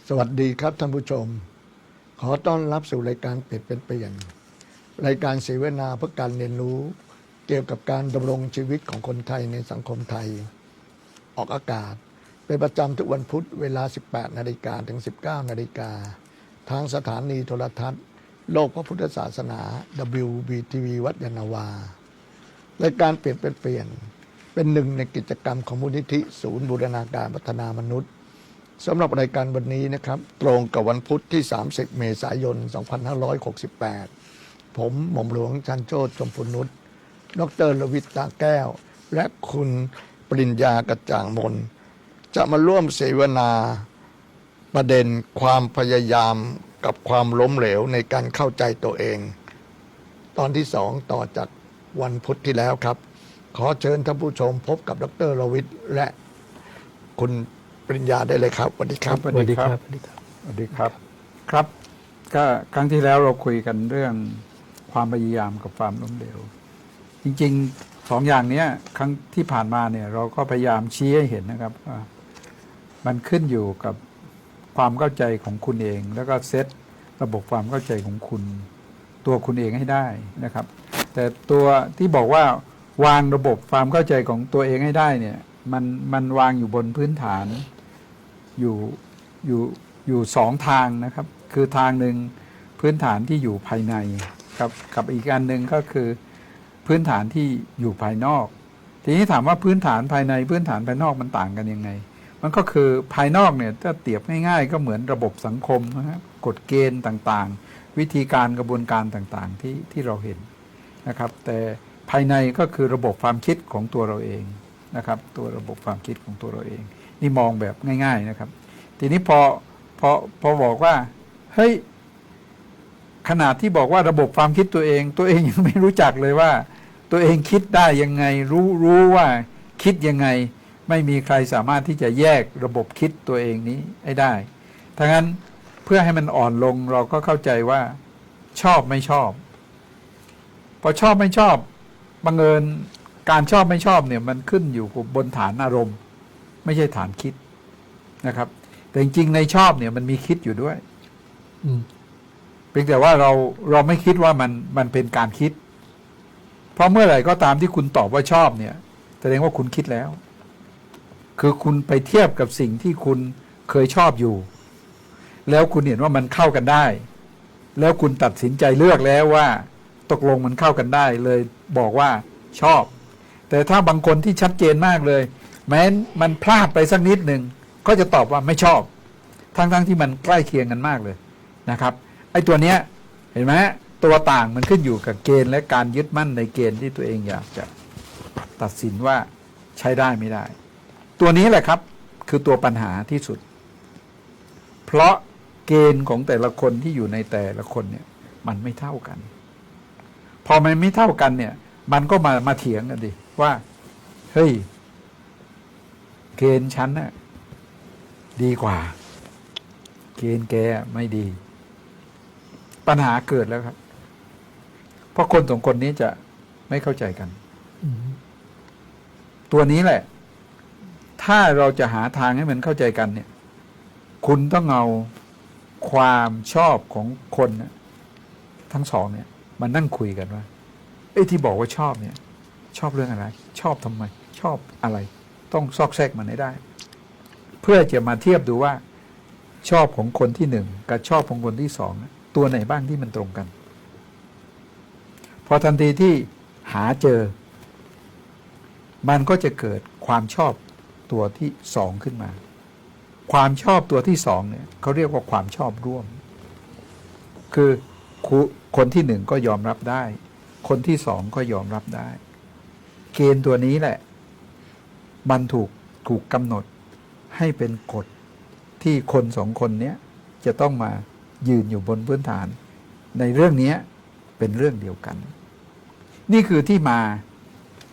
สวัสดีครับท่านผู้ชมขอต้อนรับสู่รายการเปลี่ยนเป็นเปลี่ยนรายการเสวนาเพื่อการเรียนรู้เกี่ยวกับการดำรงชีวิตของคนไทยในสังคมไทยออกอากาศเป็นประจำทุกวันพุธเวลา 18 นาฬิกาถึง 19 นาฬิกาทางสถานีโทรทัศน์โลกพระพุทธศาสนา WBTV วัดยานนาวารายการเปลี่ยนเป็นเปลี่ยนเป็นหนึ่งในกิจกรรมของมูลนิธิศูนย์บูรณาการพัฒนามนุษย์สำหรับรายการวันนี้นะครับตรงกับวันพุธที่ 30 เมษายน 2568 ผมหม่อมหลวงชันโชติ ชมพูนุช ดร.ลวิทย์ ตาแก้ว และคุณปริญญากระจ่างมนจะมาร่วมเสวนาประเด็นความพยายามกับความล้มเหลวในการเข้าใจตัวเอง ตอนที่2ต่อจากวันพุธที่แล้วครับขอเชิญท่านผู้ชมพบกับดร.ลวิทย์และคุณปริญญาได้เลยครับสวัสดีครับ สวัสดีครับ สวัสดีครับ ครับก็ครั้งที่แล้วเราคุยกันเรื่องความพยายามกับความล้มเหลว จริงๆ2 อย่างนี้ครั้งที่ผ่านมาเนี่ยเราก็พยายามชี้ให้เห็นนะครับว่ามันขึ้นอยู่กับความเข้าใจของคุณเอง แล้วก็เซตระบบความเข้าใจของคุณตัวคุณเองให้ได้นะครับ แต่ตัวที่บอกว่าวางระบบความเข้าใจของตัวเองให้ได้เนี่ยมันวางอยู่บนพื้นฐานอยู่2 ทางนะครับคือทางหนึ่งพื้นฐานที่อยู่ภายในกับอีกอันหนึ่งก็คือพื้นฐานที่อยู่ภายนอกทีนี้ถามว่าพื้นฐานภายในพื้นฐานภายนอกมันต่างกันยังไงมันก็คือภายนอกเนี่ยถ้าเปรียบง่ายๆก็เหมือนระบบสังคมนะครับกฎเกณฑ์ต่างๆวิธีการกระบวนการต่างๆที่เราเห็นนะครับแต่ภายในก็คือระบบความคิดของตัวเราเองนะครับตัวระบบความคิดของตัวเราเองนี่มองแบบง่ายๆนะครับทีนี้พอบอกว่าเฮ้ยขนาดที่บอกว่าระบบความคิดตัวเองยังไม่รู้จักเลยว่าตัวเองคิดได้ยังไงรู้ว่าคิดยังไงไม่มีใครสามารถที่จะแยกระบบคิดตัวเองนี้ให้ได้ทั้งนั้นเพื่อให้มันอ่อนลงเราก็เข้าใจว่าชอบไม่ชอบพอชอบไม่ชอบบังเอิญการชอบไม่ชอบเนี่ยมันขึ้นอยู่บนฐานอารมณ์ไม่ใช่ฐานคิดนะครับแต่จริงๆในชอบเนี่ยมันมีคิดอยู่ด้วยเพียงแต่ว่าเราไม่คิดว่ามันเป็นการคิดเพราะเมื่อไหร่ก็ตามที่คุณตอบว่าชอบเนี่ยแสดงว่าคุณคิดแล้วคือคุณไปเทียบกับสิ่งที่คุณเคยชอบอยู่แล้วคุณเห็นว่ามันเข้ากันได้แล้วคุณตัดสินใจเลือกแล้วว่าตกลงมันเข้ากันได้เลยบอกว่าชอบแต่ถ้าบางคนที่ชัดเจนมากเลยแม้มันพลาดไปสักนิดหนึ่งก็จะตอบว่าไม่ชอบทั้งที่มันใกล้เคียงกันมากเลยนะครับไอ้ตัวเนี้ยเห็นไหมตัวต่างมันขึ้นอยู่กับเกณฑ์และการยึดมั่นในเกณฑ์ที่ตัวเองอยากจะตัดสินว่าใช้ได้ไม่ได้ตัวนี้แหละครับคือตัวปัญหาที่สุดเพราะเกณฑ์ของแต่ละคนที่อยู่ในแต่ละคนเนี่ยมันไม่เท่ากันพอมันไม่เท่ากันเนี่ยมันก็มาเถียงกันดิว่าเฮ้ยเกณฑ์ฉันน่ะดีกว่าเกณฑ์แกไม่ดีปัญหาเกิดแล้วครับเพราะคน2 คนนี้จะไม่เข้าใจกันตัวนี้แหละถ้าเราจะหาทางให้มันเข้าใจกันเนี่ยคุณต้องเอาความชอบของคนทั้ง2เนี่ยมานั่งคุยกันว่าไอ้ที่บอกว่าชอบเนี่ยชอบเรื่องอะไรชอบทำไมชอบอะไรต้องซอกแซกมันให้ได้เพื่อจะมาเทียบดูว่าชอบของคนที่1กับชอบของคนที่2ตัวไหนบ้างที่มันตรงกันพอทันทีที่หาเจอมันก็จะเกิดความชอบตัวที่2ขึ้นมาความชอบตัวที่2เนี่ยเขาเรียกว่าความชอบร่วมคือคนที่1ก็ยอมรับได้คนที่2ก็ยอมรับได้เกณฑ์ตัวนี้แหละมันถูกกำหนดให้เป็นกฎที่คน2 คนนี้จะต้องมายืนอยู่บนพื้นฐานในเรื่องนี้เป็นเรื่องเดียวกันนี่คือที่มา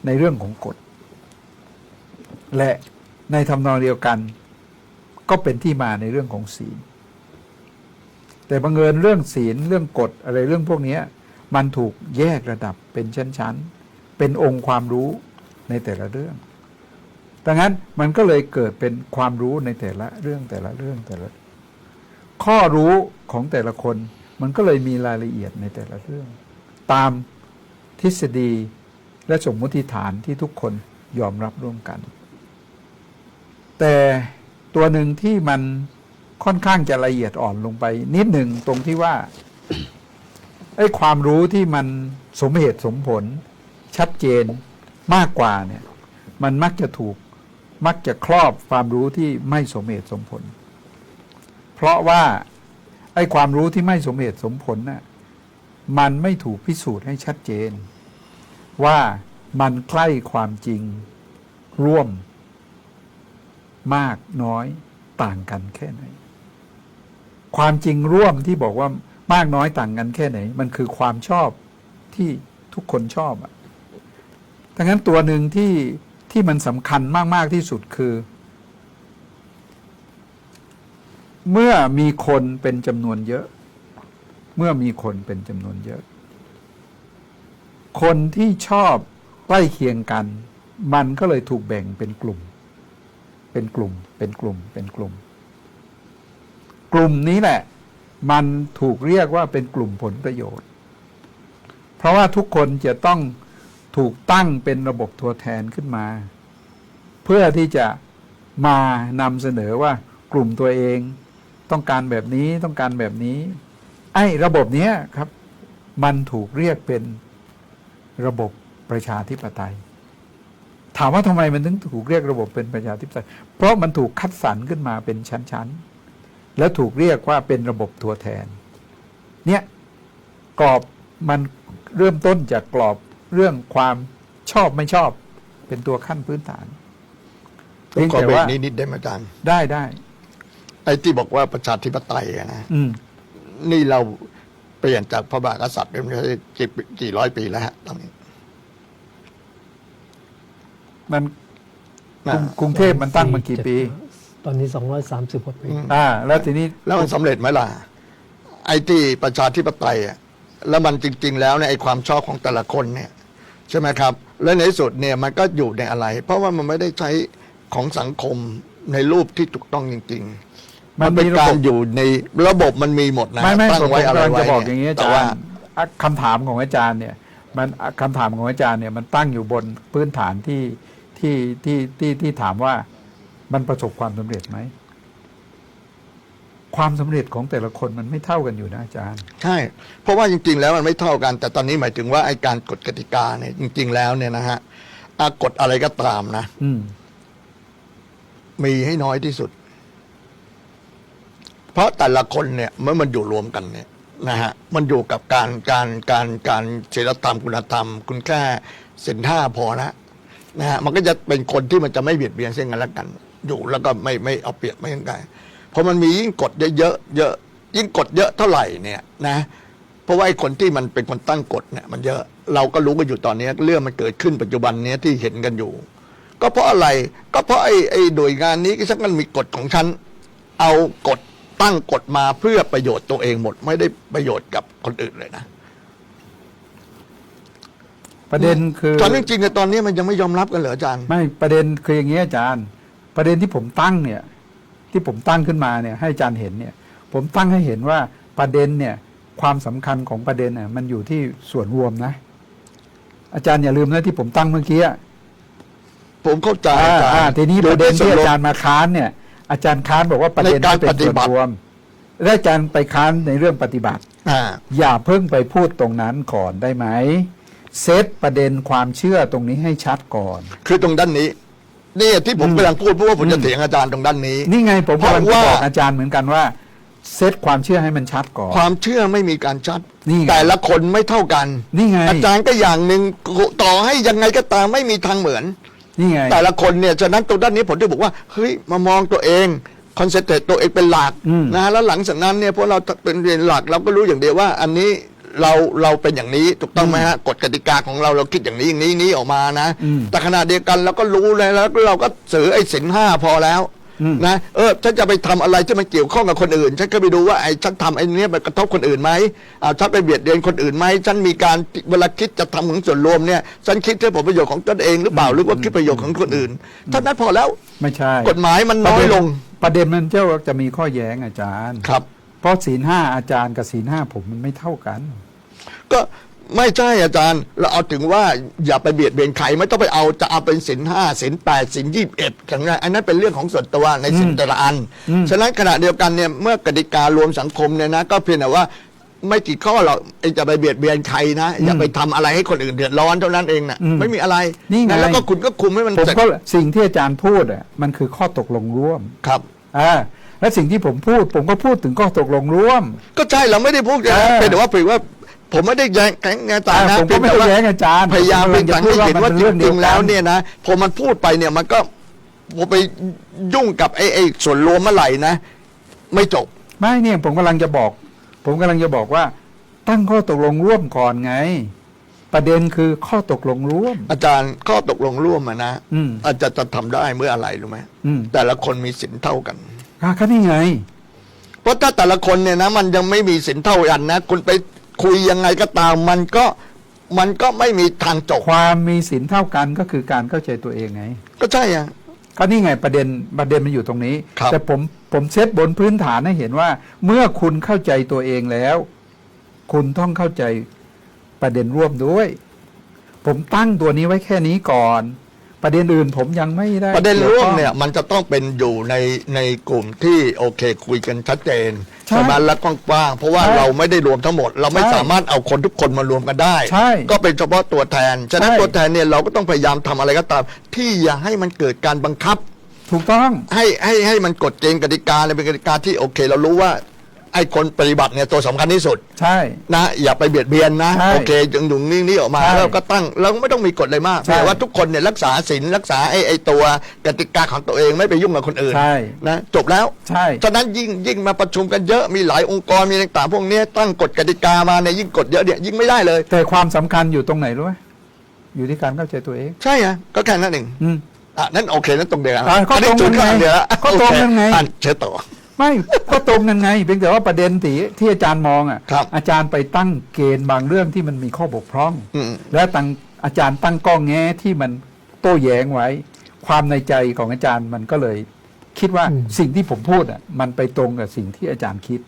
ในเรื่องของกฎและในทำนองเดียวกันก็เป็นที่มาในเรื่องของศีลแต่บังเอิญเรื่องศีลเรื่องกฎอะไรเรื่องพวกนี้มันถูกแยกระดับเป็นชั้นๆเป็นองค์ความรู้ในแต่ละเรื่อง ดังนั้นมันก็เลยเกิดเป็นความรู้ในแต่ละเรื่อง ข้อรู้ของแต่ละคนมันก็เลยมีรายละเอียดในแต่ละเรื่อง ตามทฤษฎีและสมมติฐานที่ทุกคนยอมรับร่วมกัน แต่ตัวหนึ่งที่มันค่อนข้างจะละเอียดอ่อนลงไป นิดหนึ่งตรงที่ว่า ไอ้ความรู้ที่มันสมเหตุสมผลชัดเจนมากกว่าเนี่ยมันมักจะครอบความรู้ที่ไม่สมเหตุสมผล เพราะว่าไอ้ความรู้ที่ไม่สมเหตุสมผลน่ะมันไม่ถูกพิสูจน์ให้ชัดเจน ว่ามันใกล้ความจริงร่วมมากน้อยต่างกันแค่ไหนความจริงร่วมที่บอกว่ามากน้อยต่างกันแค่ไหนมันคือความชอบที่ทุกคนชอบอ่ะดังนั้นตัวหนึ่งที่มันสำคัญมากๆที่สุดคือ เมื่อมีคนเป็นจำนวนเยอะคนที่ชอบใกล้เคียงกันมันก็เลยถูกแบ่งเป็นกลุ่มกลุ่มนี้แหละมันถูกเรียกว่าเป็นกลุ่มผลประโยชน์เพราะว่าทุกคนจะต้องถูกตั้งเป็นระบบตัวแทนขึ้นมาเพื่อที่จะมานำเสนอว่ากลุ่มตัวเองต้องการแบบนี้ไอ้ระบบนี้ครับมันถูกเรียกเป็นระบบประชาธิปไตยถามว่าทำไมมันถึงถูกเรียกระบบเป็นประชาธิปไตยเพราะมันถูกคัดสรรขึ้นมาเป็นชั้นๆแล้วถูกเรียกว่าเป็นระบบตัวแทนเนี่ยกรอบมันเริ่มต้นจากกรอบเรื่องความชอบไม่ชอบเป็นตัวขั้นพื้นฐาน ต้องขอเบรกนิดได้ไหมอาจารย์ได้ ไอ้ที่บอกว่าประชาธิปไตยนะนี่เราเปลี่ยนจากพระมหากษัตริย์เป็นกี่ร้อยปีแล้วฮะตอนนี้มันกรุงเทพมันตั้งมากี่ปีตอนนี้230กว่าปีแล้วทีนี้แล้วมันสำเร็จไหมล่ะไอ้ที่ประชาธิปไตยแล้วมันจริงๆแล้วเนี่ยไอ้ความชอบของแต่ละคนเนี่ยใช่ไหมครับและในที่สุดเนี่ยมันก็อยู่ในอะไรเพราะว่ามันไม่ได้ใช้ของสังคมในรูปที่ถูกต้องจริงๆมันเป็นการอยู่ในระบบมันมีหมดนะตั้งไว้อะไรไว้จะบอกอย่างนี้อาจารย์คำถามของอาจารย์เนี่ยมันคำถามของอาจารย์เนี่ยมันตั้งอยู่บนพื้นฐานที่ถามว่ามันประสบความสำเร็จไหมความสำเร็จของแต่ละคนมันไม่เท่ากันอยู่นะอาจารย์ใช่เพราะว่าจริงๆแล้วมันไม่เท่ากันแต่ตอนนี้หมายถึงว่าไอ้การกฎกติกาเนี่ยจริงๆแล้วเนี่ยนะฮะกฎอะไรก็ตามนะมีให้น้อยที่สุดเพราะแต่ละคนเนี่ยเมื่อมันอยู่รวมกันเนี่ยนะฮะมันอยู่กับการศีลธรรมคุณธรรมคุณแค่ศีลห้าพอนะฮะมันก็จะเป็นคนที่มันจะไม่เบียดเบียนซึ่งกันและกันอยู่แล้วก็ไม่เอาเปรียบไม่ยังไงเพราะมันมียิ่งกฎเยอะยิ่งกฎเยอะเท่าไหร่เนี่ยนะเพราะว่าไอ้คนที่มันเป็นคนตั้งกฎเนี่ยมันเยอะเราก็รู้กันอยู่ตอนนี้เรื่องมันเกิดขึ้นปัจจุบันนี้ที่เห็นกันอยู่ก็เพราะอะไรก็เพราะไอ้หน่วยงานนี้ก็ฉันมันมีกฎของฉันเอากฎตั้งกฎมาเพื่อประโยชน์ตัวเองหมดไม่ได้ประโยชน์กับคนอื่นเลยนะประเด็นคือตอนจริงๆในตอนนี้มันยังไม่ยอมรับกันเหรออาจารย์ไม่ประเด็นคืออย่างนี้อาจารย์ประเด็นที่ผมตั้งเนี่ยที่ผมตั้งขึ้นมาเนี่ยให้อาจารย์เห็นเนี่ยผมตั้งให้เห็นว่าประเด็นเนี่ยความสำคัญของประเด็นน่ะมันอยู่ที่ส่วนรวมนะอาจารย์อย่าลืมนะที่ผมตั้งเมื่อกี้ผมเข้าใจทีนี้ประเด็นที่อาจารย์มาค้านเนี่ยอาจารย์ค้านบอกว่าประเด็นเป็นส่วนรวมและอาจารย์ไปค้านในเรื่องปฏิบัติอย่าเพิ่งไปพูดตรงนั้นก่อนได้ไหมเซตประเด็นความเชื่อตรงนี้ให้ชัดก่อนคือตรงด้านนี้นี่ที่ผมกำลังพูดเพราะว่าผมจะเถียงอาจารย์ตรงด้านนี้นี่ไงผมกำลังจะบอกอาจารย์เหมือนกันว่าเซตความเชื่อให้มันชัดก่อนความเชื่อไม่มีการชัดแต่ละคนไม่เท่ากันนี่ไงอาจารย์ก็อย่างหนึ่งต่อให้ยังไงก็ตามไม่มีทางเหมือนนี่ไงแต่ละคนเนี่ยฉะนั้นตรงด้านนี้ผมจะบอกว่าเฮ้ยมามองตัวเองคอนเซ็ปต์ตัวเองเป็นหลักนะแล้วหลังจากนั้นเนี่ยพวกเราเป็นเรียนหลักเราก็รู้อย่างเดียวว่าอันนี้เราเป็นอย่างนี้ถูกต้องไหมฮะกฎกติกาของเราคิดอย่างนี้ออกมานะแต่ขณะเดียวกันเราก็รู้แล้วเราก็สื่อไอ้ศีลห้าพอแล้วนะฉันจะไปทำอะไรที่มันเกี่ยวข้องกับคนอื่นฉันก็ไปดูว่าไอ้ฉันทำไอ้นี้มันกระทบคนอื่นไหมฉันไปเบียดเบียนคนอื่นไหมฉันมีการเวลาคิดจะทำของส่วนรวมเนี่ยฉันคิดเพื่อผลประโยชน์ของตนเองหรือเปล่าหรือว่าคิดประโยชน์ของคนอื่นเท่านั้นพอแล้วไม่ใช่กฎหมายมันน้อยลงประเด็นมันจะมีข้อแย้งอาจารย์ครับ เพราะศีลห้าอาจารย์กับศีลห้าผมมันไม่เท่ากัน ก็ไม่ใช่อาจารย์เราเอาถึงว่าอย่าไปเบียดเบียนใครไม่ต้องไปเอาจะเอาเป็นศีลห้าศีลแปดศีล21อย่างนั้นอันนั้นเป็นเรื่องของส่วนตัวในศีลแต่ละอันฉะนั้นขณะเดียวกันเนี่ยเมื่อกติการวมสังคมเนี่ยนะก็เพียงแต่ว่าไม่กี่ข้อเราจะไปเบียดเบียนใครนะอย่าไปทำอะไรให้คนอื่นเดือดร้อนเท่านั้นเองนะไม่มีอะไร นี่ไง แล้วก็คุณก็คุมให้มัน ผม เสร็จ ก็สิ่งที่อาจารย์พูดอ่ะมันคือข้อตกลงร่วม ครับ และสิ่งที่ผมพูดผมก็พูดถึงข้อตกลงร่วม ก็ใช่เราไม่ได้พูดกันเป็นแต่ว่าเพียงว่าผมไม่ได้แย้งอาจารย์นะ ผมก็ไม่ได้แย้งอาจารย์ พยายามเป็นการให้เห็นว่าจ เดี ริ ยว ง กั ๆแล้วเนี่ยนะพอมันพูดไปเนี่ยมันก็พอไปยุ่งกับไอ้ส่วนรวมเมื่อไหร่นะไม่จบ ไม่เนี่ยผมกำลังจะบอกว่า ตั้งข้อตกลงร่วมก่อนไง ประเด็นคือข้อตกลงร่วม อาจารย์ข้อตกลงร่วมอะนะ อืม อาจจะทำได้เมื่ออะไรรู้ไหม อืม แต่ละคนมีสินเท่ากัน ก็นี่ไง เพราะถ้าแต่ละคนเนี่ยนะมันยังไม่มีสินเท่ากันนะคุณไปคุยยังไงก็ตามมันก็ไม่มีทางจบ ความมีศีลเท่ากันก็คือการเข้าใจตัวเองไง ก็ใช่อ่ะ ก็นี่ไงประเด็นมันอยู่ตรงนี้ ครับ แต่ผมเซตบนพื้นฐานให้เห็นว่า เมื่อคุณเข้าใจตัวเองแล้ว คุณต้องเข้าใจประเด็นร่วมด้วย ผมตั้งตัวนี้ไว้แค่นี้ก่อน ประเด็นอื่นผมยังไม่ได้ ประเด็นร่วมเนี่ย กี่ มันจะต้องเป็นอยู่ในกลุ่มที่โอเคคุยกันชัดเจน ใช่ ใช่ไหมและกว้างๆเพราะว่า ใช่ เราไม่ได้รวมทั้งหมด เราไม่ ใช่ สามารถเอาคนทุกคนมารวมกันได้ ใช่ ก็เป็นเฉพาะตัวแทนฉะนั้น ใช่ ตัวแทนเนี่ยเราก็ต้องพยายามทำอะไรก็ตาม ที่อย่าให้มันเกิดการบังคับ ถูกต้อง ให้มันกฎเกณฑ์กติกาเนี่ยเป็นกติกาที่โอเค เรารู้ว่าไอ้คนปฏิบัติเนี่ยตัวสำคัญที่สุด ใช่ นะอย่าไปเบียดเบียนนะ ใช่ โอเคจึงนี่ออกมา ใช่ แล้วก็ตั้งเราไม่ต้องมีกฎอะไรมาก ใช่ แต่ว่าทุกคนเนี่ยรักษาศีลรักษาไอ้ตัวกติกาของตัวเองไม่ไปยุ่งกับคนอื่น ใช่ นะจบแล้ว ใช่ ฉะนั้นยิ่งมาประชุมกันเยอะมีหลายองค์กรมีต่างๆพวกเนี้ยตั้งกฎกติกามาเนี่ยยิ่งกฎเยอะเนี่ยยิ่งไม่ได้เลย แต่ความสำคัญอยู่ตรงไหนรู้ไหมอยู่ที่การเข้าใจตัวเอง ใช่ฮะก็แค่นั้นเอง อืม นั่นโอเคนั่นตรงเดียว ก็ตรง จุด กันไง เดียวแล้ว ก็ตรงกันไง โอเคเชิญต่อ ไม่ก็ตรงกันไงเพียงแต่ว่าประเด็นที่อาจารย์มองอ่ะ ครับ อาจารย์ไปตั้งเกณฑ์บางเรื่องที่มันมีข้อบกพร่อง อืม และอาจารย์ตั้งก้องแง้ที่มันโต้แย้งไว้ ความในใจของอาจารย์มันก็เลย คิดว่าสิ่งที่ผมพูดอ่ะมันไปตรงกับสิ่งที่อาจารย์คิด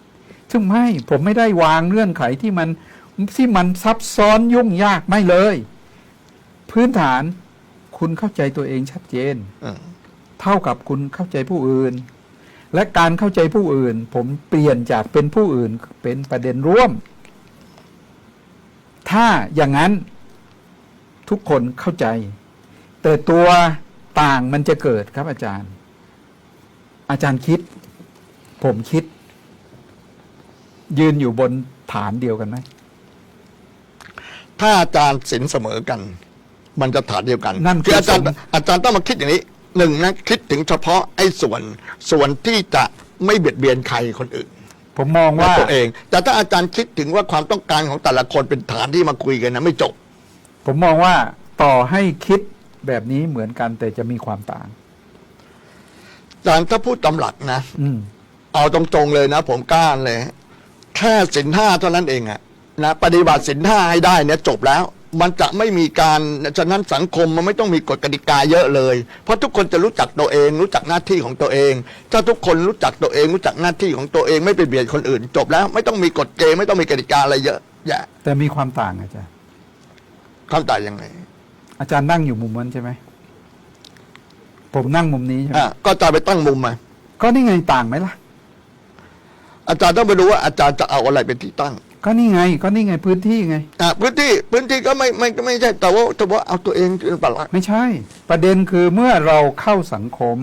ซึ่งไม่ผมไม่ได้วางเงื่อนไขที่มันซับซ้อนยุ่งยากไม่เลย พื้นฐานคุณเข้าใจตัวเองชัดเจน อืม เท่ากับคุณเข้าใจผู้อื่น และการเข้าใจผู้อื่น ผมเปลี่ยนจากเป็นผู้อื่นเป็นประเด็นร่วม ถ้าอย่างนั้นทุกคนเข้าใจ แต่ตัวต่างมันจะเกิดครับอาจารย์คิด ผมคิด ยืนอยู่บนฐานเดียวกันไหม ถ้าอาจารย์สินเสมอกัน มันจะฐานเดียวกัน นั่น คืออาจารย์ คือ อาจารย์ต้องมาคิดอย่างนี้หนึ่งนะคิดถึงเฉพาะไอ้ส่วนที่จะไม่เบียดเบียนใครคนอื่น ผมมอง และ ว่า ตัวเอง แต่ถ้าอาจารย์คิดถึงว่าความต้องการของแต่ละคนเป็นฐานที่มาคุยกันนะไม่จบ ผมมองว่าต่อให้คิดแบบนี้เหมือนกันแต่จะมีความต่าง อาจารย์ถ้าพูดตำหลักนะ อืม เอาตรงๆเลยนะ ผมกล้าเลย แค่ศีลห้าเท่านั้นเองอะนะปฏิบัติศีลห้าให้ได้เนี่ยจบแล้ว มันจะไม่มีการฉะนั้นสังคมมันไม่ต้องมีกฎกติกาเยอะเลย เพราะทุกคนจะรู้จักตัวเอง รู้จักหน้าที่ของตัวเอง ถ้าทุกคนรู้จักตัวเอง รู้จักหน้าที่ของตัวเองไม่ไปเบียดคนอื่น จบแล้วไม่ต้องมีกฎเกณฑ์ไม่ต้องมีกติกาอะไรเยอะแยะ แต่มีความต่างอาจารย์ ความต่างยังไง อาจารย์นั่งอยู่มุมนั้นใช่ไหมผมนั่งมุมนี้ใช่ไหม ก็อาจารย์ไปตั้งมุมมา ก็นี่ไงต่างไหมล่ะ อาจารย์ต้องไปดูว่าอาจารย์จะเอาอะไรเป็นที่ตั้ง ก็นี่ไงพื้นที่ไง พื้นที่ก็ไม่ใช่แต่ว่าเอาตัวเองเป็นหลัก ไม่ใช่ ประเด็นคือเมื่อเราเข้าสังคม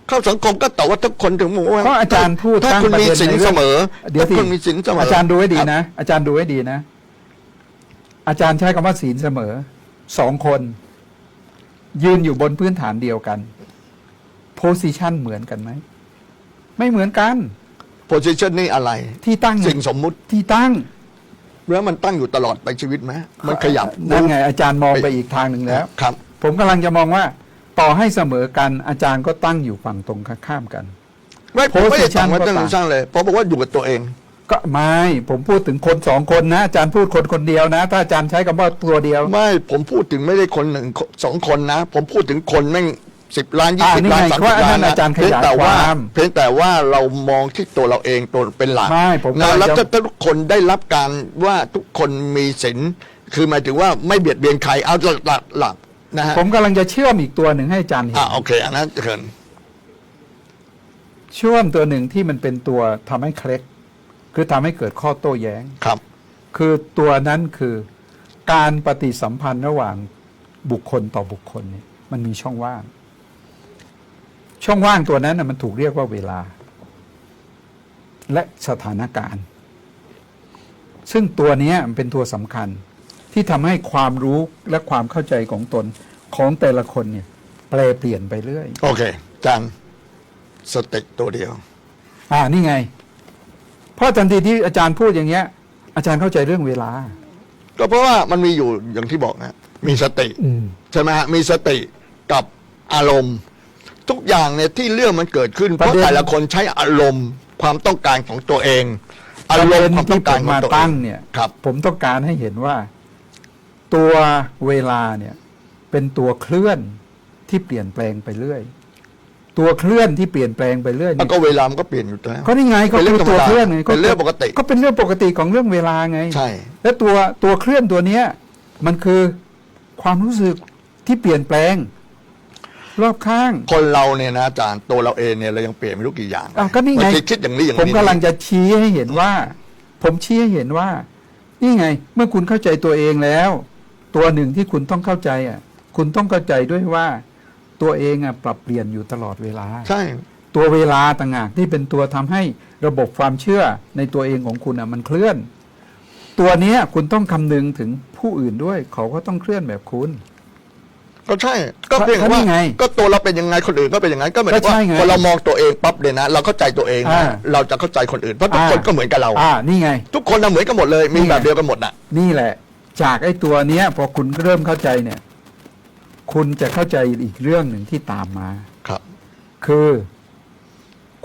เข้าสังคมก็แต่ว่าทุกคนถึงบอกว่า ก็อาจารย์พูด ถ้า ตั้ง คุณ ประ มี เด็น ศีล ในเรื่ เส อง มอ เดี๋ยว ถ้า สิ คุณมีศีลเสมอ อาจารย์ดูให้ดี ครับ นะอาจารย์ดูให้ดีนะ อาจารย์ใช้คำว่าศีลเสมอสองคน ยืนอยู่บนพื้นฐานเดียวกันโพสิชันเหมือนกันไหมไม่เหมือนกัน โพสิชันนี่อะไร ที่ตั้ง สิ่งสมมุติ ที่ตั้ง แล้วมันตั้งอยู่ตลอดไปชีวิตไหมมันขยับ นั่นไงอาจารย์มองไปอีกทางหนึ่งแล้ว ครับ ผมกำลังจะมองว่า ต่อให้เสมอกันอาจารย์ก็ตั้งอยู่ฝั่งตรงข้ามกัน ไม่ผมไม่ได้ Position ตั้งไว้ตั้ง ก็ต่าง สร้างเลยผมบอกว่าอยู่กับตัวเอง ก็ไม่ผมพูดถึงคนสองคนนะอาจารย์พูดคนเดียวนะ ถ้าอาจารย์ใช้คำว่าตัวเดียว ไม่ผมพูดถึงไม่ได้คนหนึ่งสองคนนะ ผมพูดถึงคนแม่ง 10 ล้าน อ่านี่ 20 ล้าน ไง 30 ว่าอันนั้ ล้าน นอาจารย์ขยาย แต่ว่า ความ เพียงแต่ว่าเรามองที่ตัวเราเองตัวเป็นหลัก ไม่ผมกำลั นะ ง แล้ว จะ ถ้าทุกคนได้รับการว่าทุกคนมีศีลคือหมายถึงว่าไม่เบียดเบียนใครเอาหลักนะฮะ ผมกำลังจะเชื่อมอีกตัวหนึ่งให้อาจารย์เห็น โอเคอันนั้นเชิญ เชื่อมตัวหนึ่งที่มันเป็นตัวทำให้เคล็ดคือทำให้เกิดข้อโต้แย้ง ครับ คือตัวนั้นคือการปฏิสัมพันธ์ระหว่างบุคคลต่อบุคคลเนี่ยมันมีช่องว่าง ช่องว่างตัวนั้นนะมันถูกเรียกว่าเวลา และสถานการณ์ ซึ่งตัวเนี้ยมันเป็นตัวสำคัญ ที่ทำให้ความรู้และความเข้าใจของตนของแต่ละคนเนี่ยแปรเปลี่ยนไปเรื่อย โอเคอาจารย์สติตัวเดียว นี่ไง เพราะทันทีที่อาจารย์พูดอย่างเงี้ย อาจารย์เข้าใจเรื่องเวลา ก็เพราะว่ามันมีอยู่อย่างที่บอกนะมีสติ อืม ใช่ไหมฮะมีสติกับอารมณ์ ทุกอย่างเนี่ยที่เรื่องมันเกิดขึ้นเพ ประ ราะ เด็น แต่ละคนใช้อารมณ์ความต้องการของตัวเอง ป อา ระ ร เด็ ม น ณ์ความต้ ที่ อง ผ การ ม ของ มา ตัวเอ ตั้ ง งเนี่ย ครับ ผมต้องการให้เห็นว่า ตัวเวลาเนี่ยเป็นตัวเคลื่อนที่เปลี่ยนแปลงไปเรื่อย ตัวเคลื่อนที่เปลี่ยนแปลงไปเรื่อย แล้ว เนี่ย ก็เวลามันก็เปลี่ยนอยู่แล้ว ก็นี่ไงก็ เป็นเรื่ คือ อง ตัว ธรรมดา เคลื่อนไง เป็นเรื่องปกติ ก็เป็นเรื่องปกติของเรื่องเวลาไง ใช่ และตัวเคลื่อนตัวเนี้ย มันคือความรู้สึกที่เปลี่ยนแปลง รอบข้าง คนเราเนี่ยนะอาจารย์ตัวเราเองเนี่ยเรายังเปลี่ยนไม่รู้กี่อย่าง ก็นี่ไง บางทีคิดอย่างนี้อย่าง ผม นี้ กำลังจะชี้ให้เห็นว่า ผมชี้ให้เห็นว่า นี่ไง เมื่อคุณเข้าใจตัวเองแล้ว ตัวหนึ่งที่คุณต้องเข้าใจคุณต้องเข้าใจด้วยว่า ตัวเองปรับเปลี่ยนอยู่ตลอดเวลา ใช่ ตัวเวลาต่างหากที่เป็นตัวทำให้ระบบความเชื่อในตัวเองของคุณมันเคลื่อน ตัวเนี้ยคุณต้องคำนึงถึงผู้อื่นด้วย เขาก็ต้องเคลื่อนแบบคุณ ก็ใช่ ก็เพียง ก็นี่ ว่า ไง ก็ตัวเราเป็นยังไงคนอื่นก็เป็นอย่างนั้นก็เหมือน ก็ ว่า ใช่ไง พอเรามองตัวเองปั๊บเลยนะ เราเข้าใจตัวเองนะ อ่า เราจะเข้าใจคนอื่นเพราะทุกคนก็เหมือนกับเรา นี่ไง ทุกคนน่ะเหมือนกันหมดเลย มี นี่ไง แบบเดียวกันหมดน่ะ นี่แหละ จากไอ้ตัวเนี้ย พอคุณเริ่มเข้าใจเนี่ย คุณจะเข้าใจอีกเรื่องหนึ่งที่ตามมา ครับ คือ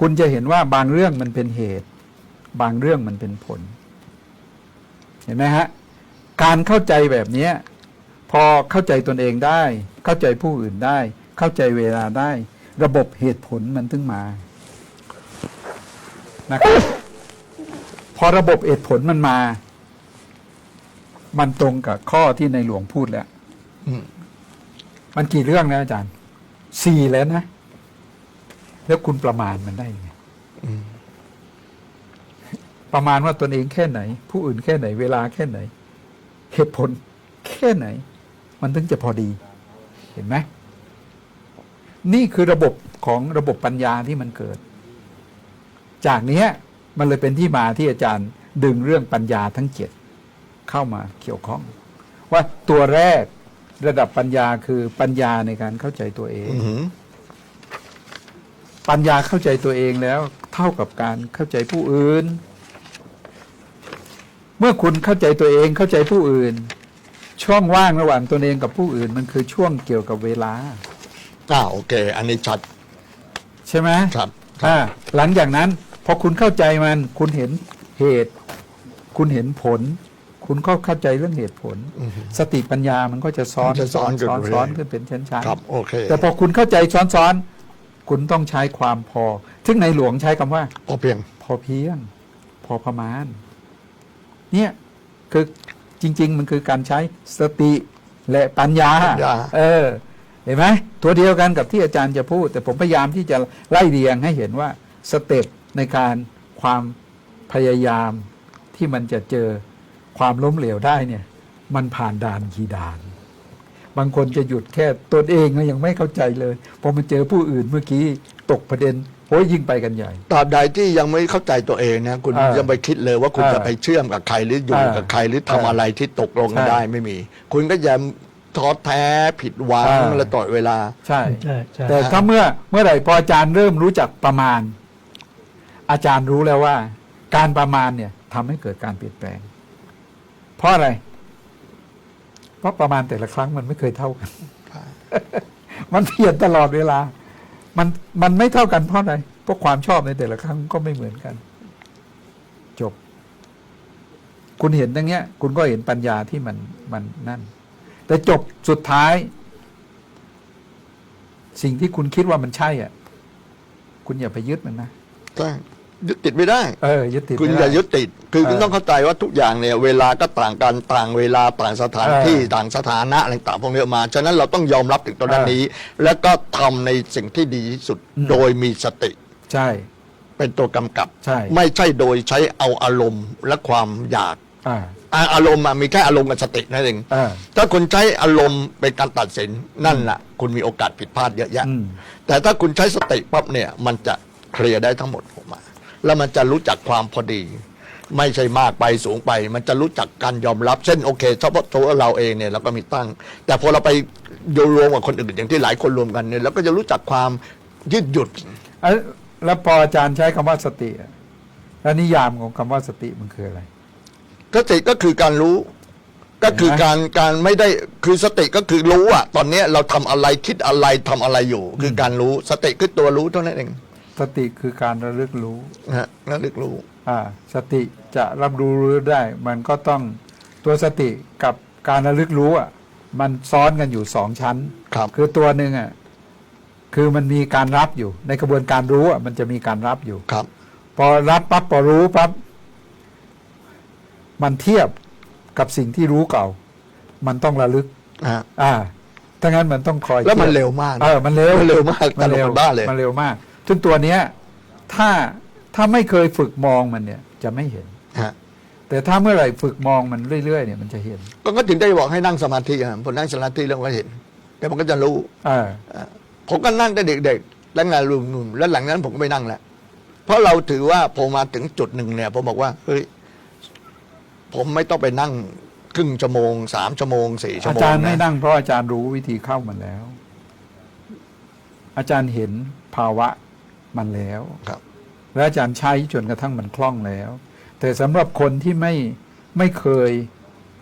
คุณจะเห็นว่าบางเรื่องมันเป็นเหตุ บางเรื่องมันเป็นผล เห็นไหมฮะ การเข้าใจแบบเนี้ย พอเข้าใจตนเองได้ เข้าใจผู้อื่นได้ เข้าใจเวลาได้ ระบบเหตุผลมันถึงมานะครับพอระบบเหตุผลมันมา มันตรงกับข้อที่ในหลวงพูดแล้ว อืม มันกี่เรื่องนะอาจารย์ 4 แล้วนะ แล้วคุณประมาณมันได้ยังไงประมาณว่าตนเองแค่ไหน ผู้อื่นแค่ไหน เวลาแค่ไหน เหตุผลแค่ไหน มันถึงจะพอดี เห็นไหม นี่คือระบบของระบบปัญญาที่มันเกิด จากเนี้ย มันเลยเป็นที่มาที่อาจารย์ดึงเรื่องปัญญาทั้ง 7 เข้ามาเกี่ยวข้อง ว่าตัวแรกระดับปัญญาคือปัญญาในการเข้าใจตัวเอง อือหือ ปัญญาเข้าใจตัวเองแล้ว เท่ากับการเข้าใจผู้อื่น เมื่อคุณเข้าใจตัวเองเข้าใจผู้อื่น ช่องว่างระหว่างตัวเองกับผู้อื่น มันคือช่วงเกี่ยวกับเวลา โอเค อันนี้ชัด ใช่ไหม ครับ หลังจากนั้นพอคุณเข้าใจมัน คุณเห็นเหตุ คุณเห็นผล คุณก็เข้าใจเรื่องเหตุผล สติปัญญามันก็จะซ้อน มันจะซ้อนกันไปเรื่อย ซ้อนขึ้นเป็นชั้น ครับ โอเค แต่พอคุณเข้าใจซ้อนๆคุณต้องใช้ความพอ ซึ่งในหลวงใช้คำว่า พอเพียง พอเพียง พอประมาณ เนี่ยคือจริง ๆ มันคือการใช้สติและปัญญา ปัญญา เห็นไหมตัวเดียวกันกับที่อาจารย์จะพูด แต่ผมพยายามที่จะไล่เรียงให้เห็นว่าสเต็ปในการความพยายามที่มันจะเจอความล้มเหลวได้เนี่ย มันผ่านด่านกี่ด่าน บางคนจะหยุดแค่ตนเองก็ยังไม่เข้าใจเลยพอมาเจอผู้อื่นเมื่อกี้ตกประเด็นโอ้ยยิ่งไปกันใหญ่ ตราบใดที่ยังไม่เข้าใจตัวเองนะคุณยังไปคิดเลยว่าคุณจะไปเชื่อมกับใครหรืออยู่กับใครหรือทำอะไรที่ตกลงกันได้ไม่มี คุณก็อย่าท้อแท้ผิดหวังและต่อเวลา ใช่ ใช่ใช่ แต่ถ้าเมื่อไหร่พออาจารย์เริ่มรู้จักประมาณ อาจารย์รู้แล้วว่า การประมาณเนี่ยทำให้เกิดการเปลี่ยนแปลง เพราะอะไร เพราะประมาณแต่ละครั้งมันไม่เคยเท่ากัน มันเปลี่ยนตลอดเวลา มันไม่เท่ากันเพราะอะไรเพราะความชอบในแต่ละครั้งก็ไม่เหมือนกัน จบ คุณเห็นอย่างเงี้ย คุณก็เห็นปัญญาที่มันนั่น แต่จบสุดท้าย สิ่งที่คุณคิดว่ามันใช่อ่ะคุณอย่าไปยึดมันนะ ใช่ยึดติดไม่ได้ ยึดติด คุณ ไม่ อ ได้ ย่ายึดติดคือคุณต้องเข้าใจว่าทุกอย่างเนี่ยเวลาก็ต่างกันต่างเวลาต่างสถานที่ต่างสถานะอะไรต่างพวกนี้มาฉะนั้นเราต้องยอมรับถึงตรงนี้ แล้วก็ทำในสิ่งที่ดีที่สุดโดยมีสติ ใช่ เป็นตัวกำกับ ใช่ ไม่ใช่โดยใช้เอาอารมณ์และความอยาก อ่า อารมณ์มีแค่อารมณ์กับสตินั่นเอง อ่า ถ้าคุณใช้อารมณ์เป็นการตัดสินนั่นแหละคุณมีโอกาสผิดพลาดเยอะแยะ อืม แต่ถ้าคุณใช้สติปั๊บเนี่ยมันจะเคลียร์ได้ทั้งหมดออกมา แล้วมันจะรู้จักความพอดี ไม่ใช่มากไปสูงไป มันจะรู้จักการยอมรับเช่นโอเคเฉพาะตัวเราเองเนี่ยเราก็มีตั้ง แต่พอเราไปรวมกับคนอื่นอย่างที่หลายคนรวมกันเนี่ยเราก็จะรู้จักความยืดหยุ่น แล้วพออาจารย์ใช้คำว่าสติอะแล้วนิยามของคำว่าสติมันคืออะไร สติก็คือการรู้ ก็คือการไม่ได้คือสติก็คือรู้อะตอนเนี้ยเราทำอะไรคิดอะไรทำอะไรอยู่ คือการรู้สติคือตัวรู้เท่านั้นเอง สติคือการระลึกรู้ นะฮะระลึกรู้ สติจะรับรู้ได้ มันก็ต้องตัวสติกับการระลึกรู้อ่ะมันซ้อนกันอยู่สองชั้น ครับ คือตัวหนึ่งอ่ะคือมันมีการรับอยู่ ในกระบวนการรู้อ่ะมันจะมีการรับอยู่ ครับ พอรับปั๊บพอรู้ปั๊บมันเทียบกับสิ่งที่รู้เก่า มันต้องระลึก นะฮะ ถ้างั้นมันต้องคอย แล้วมัน ทียบ เร็วมากนะ มันเร็ว มันเร็วมาก มันเร็ว ตลกบ้าเลย มันเร็วมากซึ่งตัวเนี้ยถ้าไม่เคยฝึกมองมันเนี่ยจะไม่เห็น ฮะ แต่ถ้าเมื่อไหร่ฝึกมองมันเรื่อยๆเนี่ยมันจะเห็น ก็ถึงได้บอกให้นั่งสมาธิอ่ะผมนั่งสมาธิแล้วก็เห็นแต่มันก็จะรู้ ผมก็นั่งแต่เด็กๆแล้วงานรุ่นๆแล้วหลังนั้นผมก็ไม่นั่งแล้วเพราะเราถือว่าพอมาถึงจุดหนึ่งเนี่ยผมบอกว่าเฮ้ยผมไม่ต้องไปนั่งครึ่งชั่วโมง3 ชั่วโมง4 ชั่ว อา โมง จารย์ไม่ นะ นั่งเพราะอาจารย์รู้วิธีเข้ามันแล้ว อาจารย์เห็นภาวะมันแล้ว ครับ และอาจารย์ใช้จนกระทั่งมันคล่องแล้ว แต่สำหรับคนที่ไม่เคย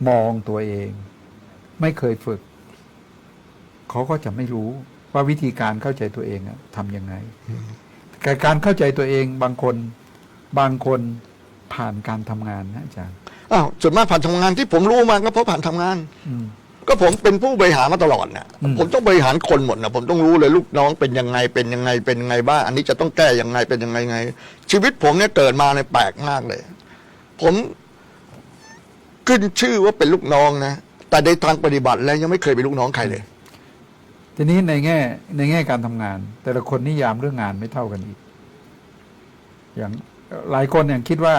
มองตัวเอง ไม่เคยฝึก เขาก็จะไม่รู้ว่าวิธีการเข้าใจตัวเองทำยังไงแต่การเข้าใจตัวเองบางคนผ่านการทำงานนะอาจารย์ อ้าวส่วนมากผ่านทำงานที่ผมรู้มาก็เพราะผ่านทำงาน ก็ผมเป็นผู้บริหารมาตลอดนะผมต้องบริหารคนหมดนะผมต้องรู้เลยลูกน้องเป็นยังไงเป็นยังไงเป็นยังไงบ้างอันนี้จะต้องแก้ยังไงเป็นยังไงไง ชีวิตผมเนี่ยเกิดมาในยแปลกมากเลย ผมขึ้นชื่อว่าเป็นลูกน้องนะแต่ในทางปฏิบัติแล้วยังไม่เคยเป็นลูกน้องใครเลย ทีนี้ในแง่การทำงาน แต่ละคนนิยามเรื่องงานไม่เท่ากันอีก อย่างหลายคนอย่างคิดว่า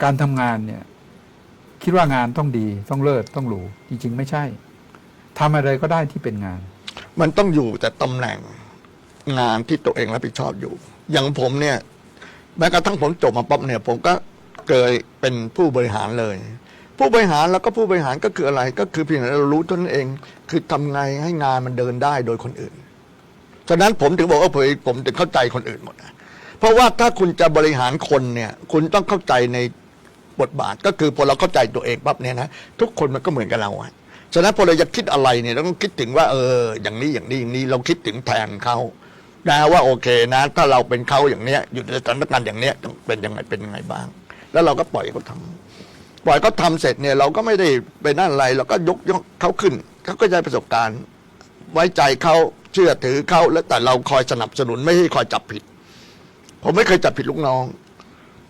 การทำงานเนี่ย คิดว่างานต้องดีต้องเลิศต้องหรูจริงๆไม่ใช่ทำอะไรก็ได้ที่เป็นงาน มันต้องอยู่แต่ตำแหน่งงานที่ตัวเองรับผิดชอบอยู่ อย่างผมเนี่ยแม้กระทั่งผมจบมาปั๊บเนี่ย ผมก็เคยเป็นผู้บริหารเลย ผู้บริหารแล้วก็ผู้บริหารก็คืออะไร ก็คือเพียงแต่เรารู้ตัวนั้นเอง คือทำไงให้งานมันเดินได้โดยคนอื่น ฉะนั้นผมถึงบอกว่าผมถึงเข้าใจคนอื่นหมดนะเพราะว่าถ้าคุณจะบริหารคนเนี่ย คุณต้องเข้าใจในบทบาทก็คือพอเราเข้าใจตัวเองปั๊บเนี่ยนะทุกคนมันก็เหมือนกับเราอะฉะนั้นพอเราจะคิดอะไรเนี่ยเราต้องคิดถึงว่าอย่างนี้อย่างนี้อย่างนี้เราคิดถึงแทนเขานะว่าโอเคนะ ถ้าเราเป็นเขาอย่างเนี้ยอยู่ในสถานการณ์อย่างเนี้ยต้องเป็นยังไงบ้าง แล้วเราก็ปล่อยเขาทำปล่อยเขาทำเสร็จเนี่ยเราก็ไม่ได้ไปนั่นอะไรเราก็ยกเขาขึ้นเขาก็ได้ประสบการณ์ ไว้ใจเขาเชื่อถือเขาแล้วแต่เราคอยสนับสนุนไม่ให้คอยจับผิด ผมไม่เคยจับผิดลูกน้อง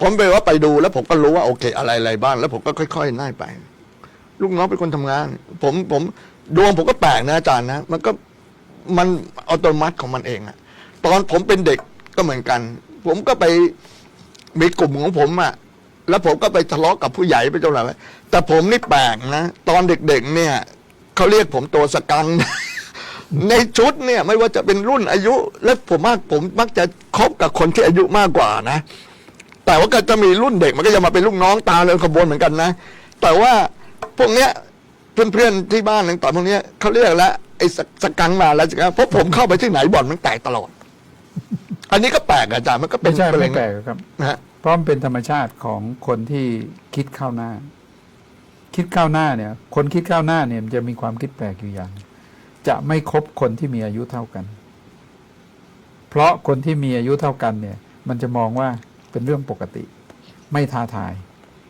ผมไปว่าไปดูแล้วผมก็รู้ว่าโอเคอะไรบ้างแล้วผมก็ค่อยๆน่ายไป ลูกน้องเป็นคนทำงาน ผมดวงผมก็แปลกนะอาจารย์นะมันอัตโนมัติของมันเองอะตอนผมเป็นเด็กก็เหมือนกัน ผมก็ไปมีกลุ่มของผมอะแล้วผมก็ไปทะเลาะกับผู้ใหญ่ไปเท่าไหร่แต่ผมนี่แปลกนะตอนเด็กๆเนี่ยเขาเรียกผมตัวสกัง ในชุดเนี่ยไม่ว่าจะเป็นรุ่นอายุ และผมมักจะคบกับคนที่อายุมากกว่านะแต่ว่าก็จะมีรุ่นเด็กมันก็จะมาเป็นลูกน้องตาเลยขบวนเหมือนกันนะแต่ว่าพวกเนี้ยเพื่อนๆที่บ้านต่างๆพวกเนี้ยเขาเรียกแล้วไอ้สกังมาแล้วจ้ะเพราะผมเข้าไปที่ไหนบ่อนมันแตกตลอด อันนี้ก็แปลกอาจารย์มันก็เป็น ไม่ใช่ อะร ไม่แปลกครับ นะฮะ เพราะมันเป็นธรรมชาติของคนที่คิดข้าวหน้า คิดข้าวหน้าเนี่ย คนคิดข้าวหน้าเนี่ยมันจะมีความคิดแปลกอยู่อย่าง จะไม่คบคนที่มีอายุเท่ากัน เพราะคนที่มีอายุเท่ากันเนี่ย มันจะมองว่าเป็นเรื่องปกติ ไม่ท้าทาย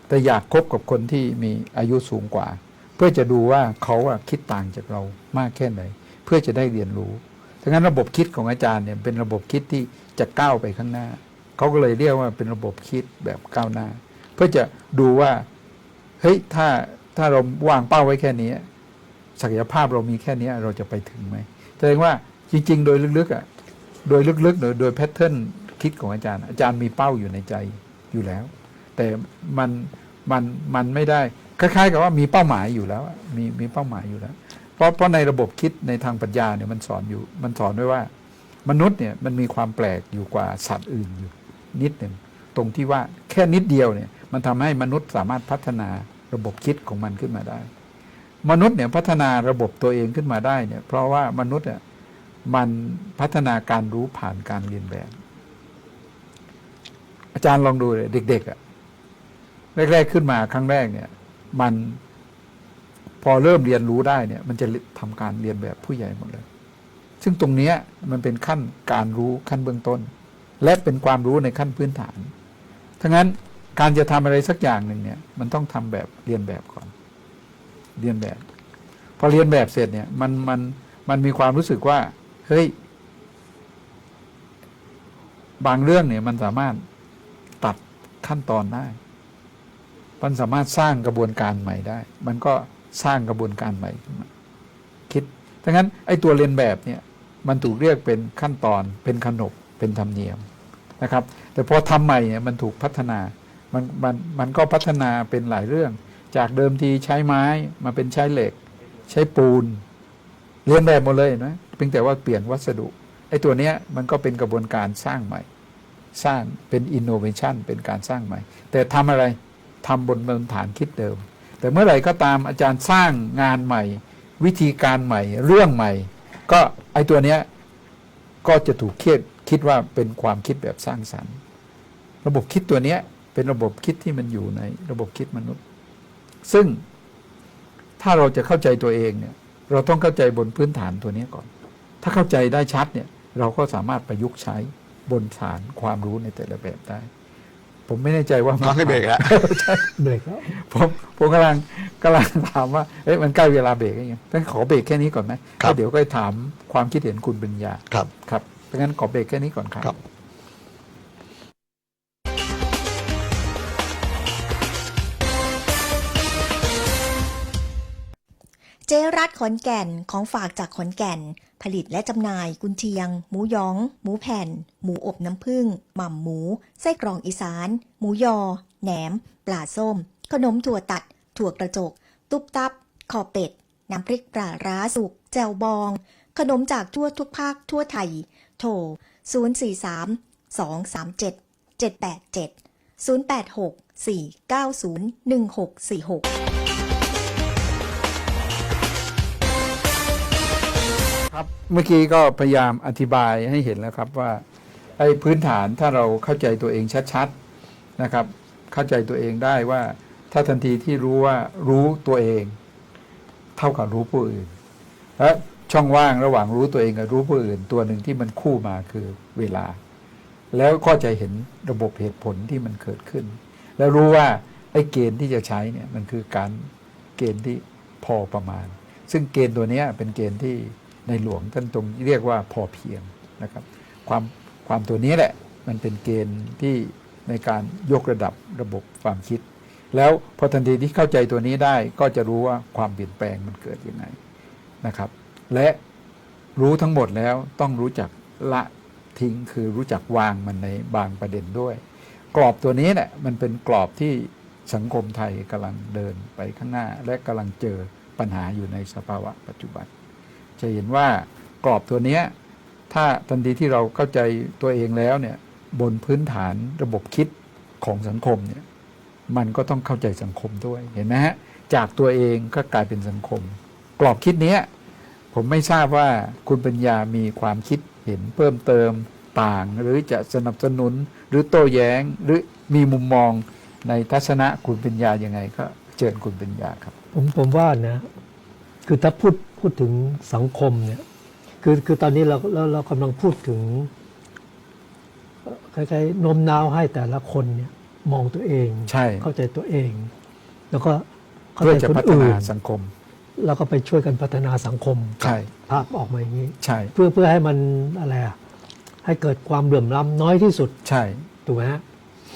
แต่อยากคบกับคนที่มีอายุสูงกว่า เพื่อจะดูว่าเขาคิดต่างจากเรามากแค่ไหน เพื่อจะได้เรียนรู้ ดังนั้นระบบคิดของอาจารย์เนี่ยเป็นระบบคิดที่จะก้าวไปข้างหน้าเขาก็เลยเรียกว่าเป็นระบบคิดแบบก้าวหน้า เพื่อจะดูว่าเฮ้ยถ้าเราวางเป้าไว้แค่นี้ศักยภาพเรามีแค่นี้เราจะไปถึงไหมแสดงว่าจริงๆโดยลึกๆอ่ะโดยลึกๆโดยแพทเทิร์นคิดของอาจารย์มีเป้าอยู่ในใจอยู่แล้ว แต่มันไม่ได้คล้ายๆกับว่ามีเป้าหมายอยู่แล้วมีเป้าหมายอยู่แล้วเพราะในระบบคิดในทางปรัชญาเนี่ยมันสอนไว้ว่ามนุษย์เนี่ยมันมีความแปลกอยู่กว่าสัตว์อื่นอยู่นิดหนึ่งตรงที่ว่าแค่นิดเดียวเนี่ยมันทำให้มนุษย์สามารถพัฒนาระบบคิดของมันขึ้นมาได้มนุษย์เนี่ยพัฒนาระบบตัวเองขึ้นมาได้เนี่ยเพราะว่ามนุษย์เนี่ยมันพัฒนาการรู้ผ่านการเรียนแบบอาจารย์ลองดูเลยเด็กๆอ่ะแรกๆขึ้นมาครั้งแรกเนี่ยมันพอเริ่มเรียนรู้ได้เนี่ยมันจะทำการเรียนแบบผู้ใหญ่หมดเลยซึ่งตรงนี้มันเป็นขั้นการรู้ขั้นเบื้องต้นและเป็นความรู้ในขั้นพื้นฐานทั้งนั้นการจะทำอะไรสักอย่างหนึ่งเนี่ยมันต้องทำแบบเรียนแบบก่อนเรียนแบบพอเรียนแบบเสร็จเนี่ยมันมีความรู้สึกว่าเฮ้ยบางเรื่องเนี่ยมันสามารถตัดขั้นตอนได้มันสามารถสร้างกระบวนการใหม่ได้มันก็สร้างกระบวนการใหม่ขึ้นมาคิดดังนั้นไอ้ตัวเรียนแบบเนี่ยมันถูกเรียกเป็นขั้นตอนเป็นขนบเป็นธรรมเนียมนะครับแต่พอทำใหม่เนี่ยมันถูกพัฒนามันก็พัฒนาเป็นหลายเรื่องจากเดิมทีใช้ไม้มาเป็นใช้เหล็กใช้ปูนเรียนแบบหมดเลยนะเพียงแต่ว่าเปลี่ยนวัสดุไอ้ตัวเนี้ยมันก็เป็นกระบวนการสร้างใหม่สร้างเป็นอินโนเวชันเป็นการสร้างใหม่แต่ทำอะไรทำบนฐานคิดเดิมแต่เมื่อไหร่ก็ตามอาจารย์สร้างงานใหม่วิธีการใหม่เรื่องใหม่ก็ไอ้ตัวเนี้ยก็จะถูกคิดว่าเป็นความคิดแบบสร้างสรรค์ระบบคิดตัวเนี้ยเป็นระบบคิดที่มันอยู่ในระบบคิดมนุษย์ซึ่งถ้าเราจะเข้าใจตัวเองเนี่ยเราต้องเข้าใจบนพื้นฐานตัวนี้ก่อนถ้าเข้าใจได้ชัดเนี่ยเราก็สามารถประยุกต์ใช้บนฐานความรู้ในแต่ละแบบได้ผมไม่แน่ใจว่าต้องให้เบรกแล้ว เบรกแล้ว ผมกำลังถามว่าเอ๊ะมันใกล้เวลาเบรกยังต้องขอเบรกแค่นี้ก่อนไหมแล้วเดี๋ยวก็ถามความคิดเห็นคุณปัญญาครับเพราะงั้นขอเบรกแค่นี้ก่อนครับเจรัตขอนแก่นของฝากจากขอนแก่นผลิตและจำหน่ายกุนเชียงหมูหยองหมูแผ่นหมูอบน้ำผึ้งหม่ำหมูไส้กรองอีสานหมูยอแหนมปลาส้มขนมถั่วตัดถั่วกระจกตุ๊บตับคอเป็ดน้ำพริกปลาร้าสุกแจ่วบองขนมจากทั่วทุกภาคทั่วไทยโทร043-237-787 086-490-1646ครับเมื่อกี้ก็พยายามอธิบายให้เห็นแล้วครับว่าไอ้พื้นฐานถ้าเราเข้าใจตัวเองชัดๆนะครับเข้าใจตัวเองได้ว่าถ้าทันทีที่รู้ว่ารู้ตัวเองเท่ากับรู้ผู้อื่นและช่องว่างระหว่างรู้ตัวเองกับรู้ผู้อื่นตัวหนึ่งที่มันคู่มาคือเวลาแล้วก็จะเห็นระบบเหตุผลที่มันเกิดขึ้นแล้วรู้ว่าไอ้เกณฑ์ที่จะใช้เนี่ยมันคือการเกณฑ์ที่พอประมาณซึ่งเกณฑ์ตัวนี้เป็นเกณฑ์ที่ในหลวงท่านตรงเรียกว่าพอเพียงนะครับความตัวนี้แหละมันเป็นเกณฑ์ที่ในการยกระดับระบบความคิดแล้วพอทันทีที่เข้าใจตัวนี้ได้ก็จะรู้ว่าความเปลี่ยนแปลงมันเกิดยังไงนะครับและรู้ทั้งหมดแล้วต้องรู้จักละทิ้งคือรู้จักวางมันในบางประเด็นด้วยกรอบตัวนี้เนี่ยมันเป็นกรอบที่สังคมไทยกำลังเดินไปข้างหน้าและกำลังเจอปัญหาอยู่ในสภาวะปัจจุบันจะเห็นว่ากรอบตัวนี้ถ้าทันทีที่เราเข้าใจตัวเองแล้วเนี่ยบนพื้นฐานระบบคิดของสังคมเนี่ยมันก็ต้องเข้าใจสังคมด้วยเห็นไหมฮะจากตัวเองก็กลายเป็นสังคมกรอบคิดนี้ผมไม่ทราบว่าคุณปัญญามีความคิดเห็นเพิ่มเติมต่างหรือจะสนับสนุนหรือโต้แย้งหรือมีมุมมองในทัศนะคุณปัญญายังไงก็เชิญคุณปัญญาครับผมว่านะคือถ้าพูดถึงสังคมเนี่ยคือตอนนี้เรากำลังพูดถึงคล้ายๆโน้มน้าวให้แต่ละคนเนี่ยมองตัวเองเข้าใจตัวเองแล้วก็เข้าใจคนอื่นเพื่อจะพัฒนาสังคม แล้วก็ไปช่วยกันพัฒนาสังคม ใช่ ภาพออกมาอย่างนี้ ใช่ เพื่อให้มันอะไรอะให้เกิดความเหลื่อมล้ำน้อยที่สุด ใช่ ถูกไหมฮะ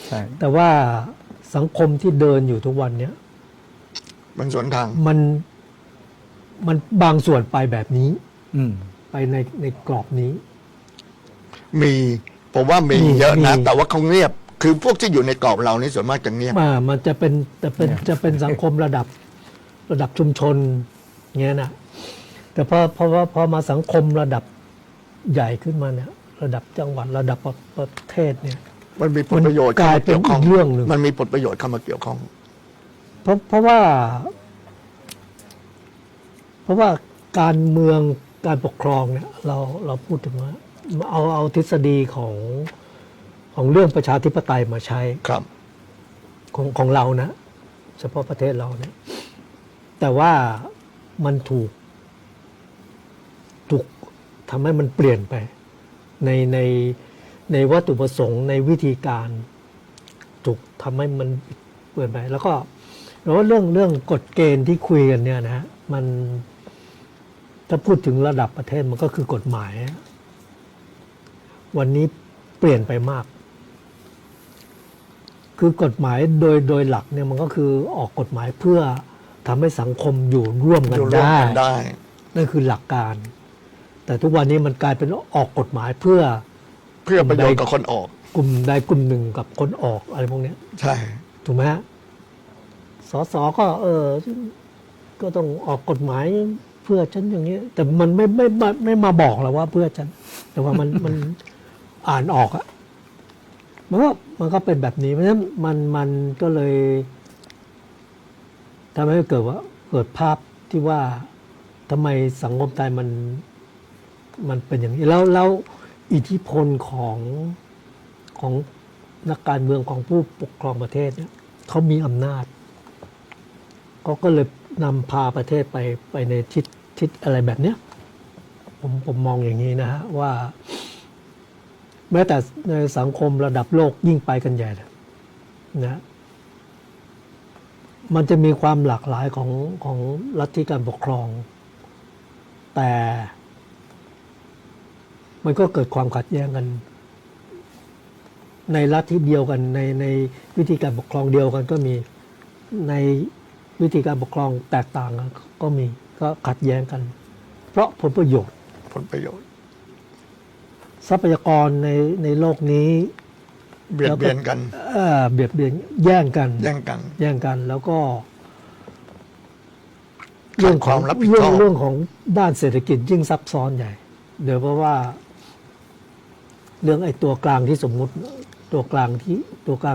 ใช่ แต่ว่าสังคมที่เดินอยู่ทุกวันเนี้ย มันสวนทาง มันบางส่วนไปแบบนี้ อืม ไปในกรอบนี้ มีผมว่ามี มี เยอะนะ มี แต่ว่าเขาเงียบ คือพวกที่อยู่ในกรอบเรานี่ส่วนมากจะเงียบ มันจะเป็นสังคมระดับชุมชนเงี้ยนะแต่พอมาสังคมระดับใหญ่ขึ้นมาเนี่ยระดับจังหวัดระดับประเทศเนี่ย มันมีผลประโยชน์ กลายเป็น ข้มเกี่ยวข้อง อีกเรื่องหนึ่ง มันมีผลประโยชน์เข้ามาเกี่ยวข้อง เพราะว่าการเมืองการปกครองเนี่ยเราพูดถึงว่าเอาทฤษฎีของเรื่องประชาธิปไตยมาใช้ ครับ ของเรานะ เฉพาะประเทศเราเนี่ย แต่ว่ามันถูกทำให้มันเปลี่ยนไปในวัตถุประสงค์ในวิธีการถูกทำให้มันเปลี่ยนไปแล้วก็เรื่องกฎเกณฑ์ที่คุยกันเนี่ยนะฮะมันถ้าพูดถึงระดับประเทศมันก็คือกฎหมาย วันนี้เปลี่ยนไปมาก คือกฎหมายโดยหลักเนี่ยมันก็คือออกกฎหมายเพื่อทำให้สังคมอยู่ร่วมกัน อยู่ร่วม ได้ กันได้ นั่นคือหลักการ แต่ทุกวันนี้มันกลายเป็นออกกฎหมายเพื่อ เพื่อประโยชน์กับคนออก กลุ่มใดกลุ่มหนึ่งกับคนออกอะไรพวกเนี้ย ใช่ ถูกไหมฮะสสก็ก็ต้องออกกฎหมายเพื่อฉันอย่างนี้ แต่มันไม่มาบอกเราว่าเพื่อฉัน แต่ว่ามันอ่านออกอะมันก็เป็นแบบนี้เพราะฉะนั้นมันก็เลยทำให้เกิดภาพที่ว่าทำไมสังคมไทยมันเป็นอย่างนี้แล้วอิทธิพลของนักการเมืองของผู้ปกครองประเทศเนี่ยเขามีอำนาจก็เลยนำพาประเทศไปในทิศอะไรแบบเนี้ยผมมองอย่างนี้นะฮะว่า แม้แต่ในสังคมระดับโลกยิ่งไปกันใหญ่นะมันจะมีความหลากหลายของลัทธิการปกครอง แต่มันก็เกิดความขัดแย้งกัน ในลัทธิเดียวกันในวิธีการปกครองเดียวกันก็มีในวิธีการปกครองแตกต่างกันก็มีก็ขัดแย้งกัน เพราะผลประโยชน์ ผลประโยชน์ ทรัพยากรในโลกนี้ เบียดเบียนกัน เบียดเบียนแย่งกัน แย่งกัน แล้วก็ ขาดความรับผิดชอบ เรื่องของด้านเศรษฐกิจยิ่งซับซ้อนใหญ่เดี๋ยวเพราะว่า เรื่องไอ้ตัวกลางที่สมมุติตัวกลาง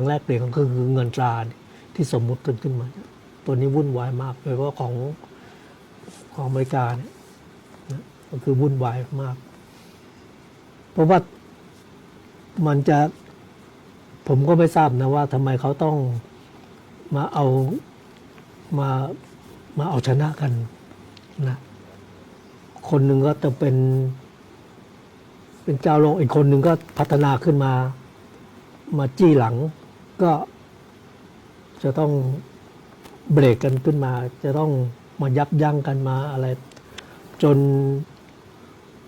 แลกเปลี่ยนก็คือเงินตราที่สมมุติขึ้นมา ตัวนี้วุ่นวายมากโดยเฉพาะของอเมริกาเนี่ยนะก็คือวุ่นวายมาก เพราะว่ามันจะผมก็ไม่ทราบนะว่าทำไมเขาต้องมาเอาชนะกันนะคนหนึ่งก็จะเป็นเจ้าโลกอีกคนหนึ่งก็พัฒนาขึ้นมาจี้หลัง ก็จะต้องเบรกกันขึ้นมา จะต้องมายับยั้งกันมาอะไร จน